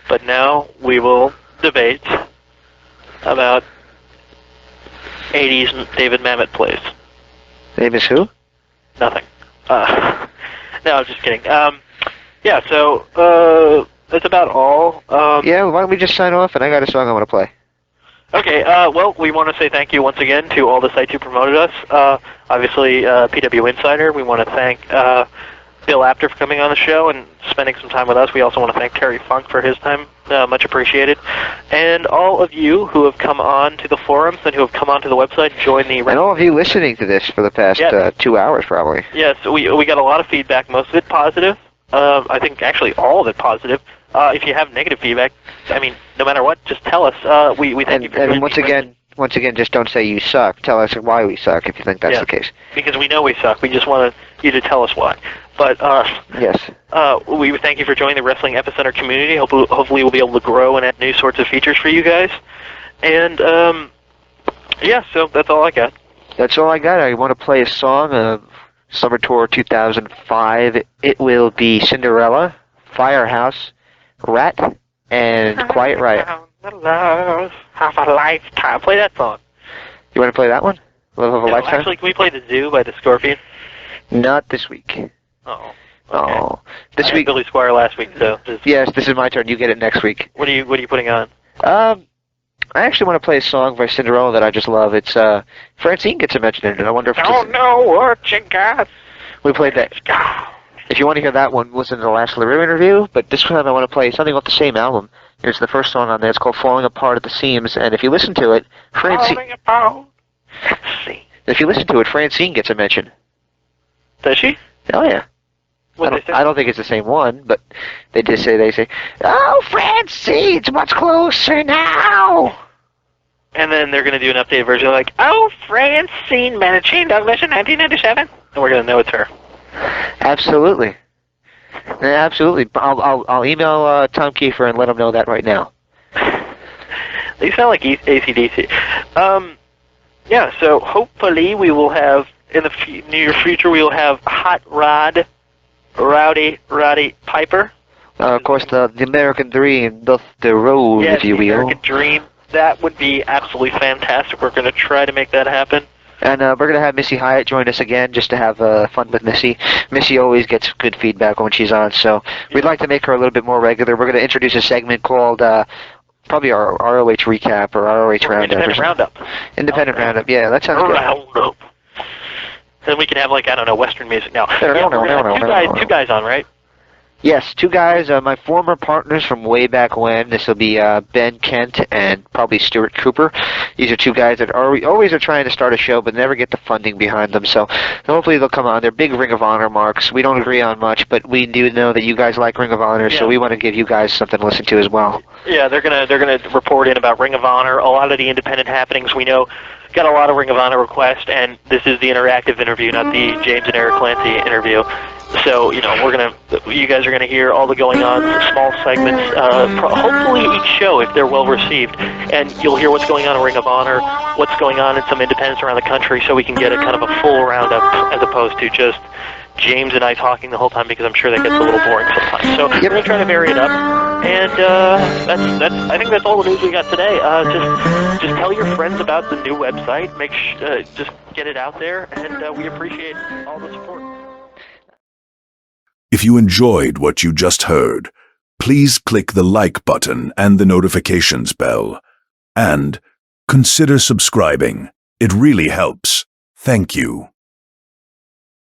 But now we will debate about 80s David Mamet plays. Davis who? Nothing. No, I'm just kidding. Yeah, so that's about all. Yeah, why don't we just sign off, and I got a song I want to play. Okay, well, we want to say thank you once again to all the sites who promoted us. Obviously, PW Insider. We want to thank Bill Apter for coming on the show and spending some time with us. We also want to thank Terry Funk for his time. Much appreciated. And all of you who have come on to the forums and who have come on to the website, join the... And all of you listening to this for the past 2 hours, probably. Yes, we got a lot of feedback, most of it positive. I think actually all of it positive. If you have negative feedback, I mean, no matter what, just tell us. We thank you for and once again, just don't say you suck. Tell us why we suck if you think that's the case. Because we know we suck. We just want you to tell us why. But yes, we thank you for joining the Wrestling Epicenter community. Hopefully we'll be able to grow and add new sorts of features for you guys. And yeah, so that's all I got. That's all I got. I want to play a song of Summer Tour 2005. It will be Cinderella, Firehouse, Rat, and Quiet Riot. The love of a lifetime. Play that song. You want to play that one? Love of a Lifetime? Actually, can we play The Zoo by the Scorpions? Not this week. Oh. Okay. Oh. This week. Billy Squire last week, so. Yes, this is my turn. You get it next week. What are you putting on? I actually want to play a song by Cinderella that I just love. It's Francine gets a mention in it. I wonder if Don't know what you got. We played that. If you want to hear that one, listen to the last LaRue interview. But this time I want to play something off the same album. It's the first song on there. It's called Falling Apart at the Seams. And if you listen to it, Falling apart. If you listen to it, Francine gets a mention. Does she? Oh yeah. I don't think it's the same one, but they say, "Oh, Francine's much closer now." And then they're going to do an updated version like, "Oh, Francine Manichain Douglas in 1997," and we're going to know it's her. Absolutely. Absolutely. I'll email Tom Kiefer and let him know that right now. You sound like AC/DC. Yeah. So hopefully we will have in the near future we will have Hot Rod, Rowdy Piper. Of course, the American Dream, the road, yes, if you will. The American Dream. That would be absolutely fantastic. We're going to try to make that happen. And we're going to have Missy Hyatt join us again just to have fun with Missy. Missy always gets good feedback when she's on, so we'd like to make her a little bit more regular. We're going to introduce a segment called probably our ROH recap or ROH roundup. Independent roundup. Independent roundup, yeah, that sounds good. Roundup. Then we can have, like, I don't know, Western music. Now, No, we're gonna have two guys on, right? Yes, two guys, my former partners from way back when. This will be Ben Kent and probably Stuart Cooper. These are two guys that always are trying to start a show but never get the funding behind them. So hopefully they'll come on. They're big Ring of Honor marks. We don't agree on much, but we do know that you guys like Ring of Honor, so we want to give you guys something to listen to as well. Yeah, they're gonna report in about Ring of Honor, a lot of the independent happenings. We know got a lot of Ring of Honor requests, and this is the interactive interview, not the James and Erik Clancy interview. So, you guys are gonna hear all the going on, small segments, hopefully each show if they're well received, and you'll hear what's going on in Ring of Honor, what's going on in some independents around the country, so we can get a kind of a full roundup as opposed to just James and I talking the whole time, because I'm sure that gets a little boring sometimes. So we're gonna try to vary it up, and I think that's all the news we got today. Just tell your friends about the new website. Just get it out there, and we appreciate all the support. If you enjoyed what you just heard, please click the like button and the notifications bell. And consider subscribing. It really helps. Thank you.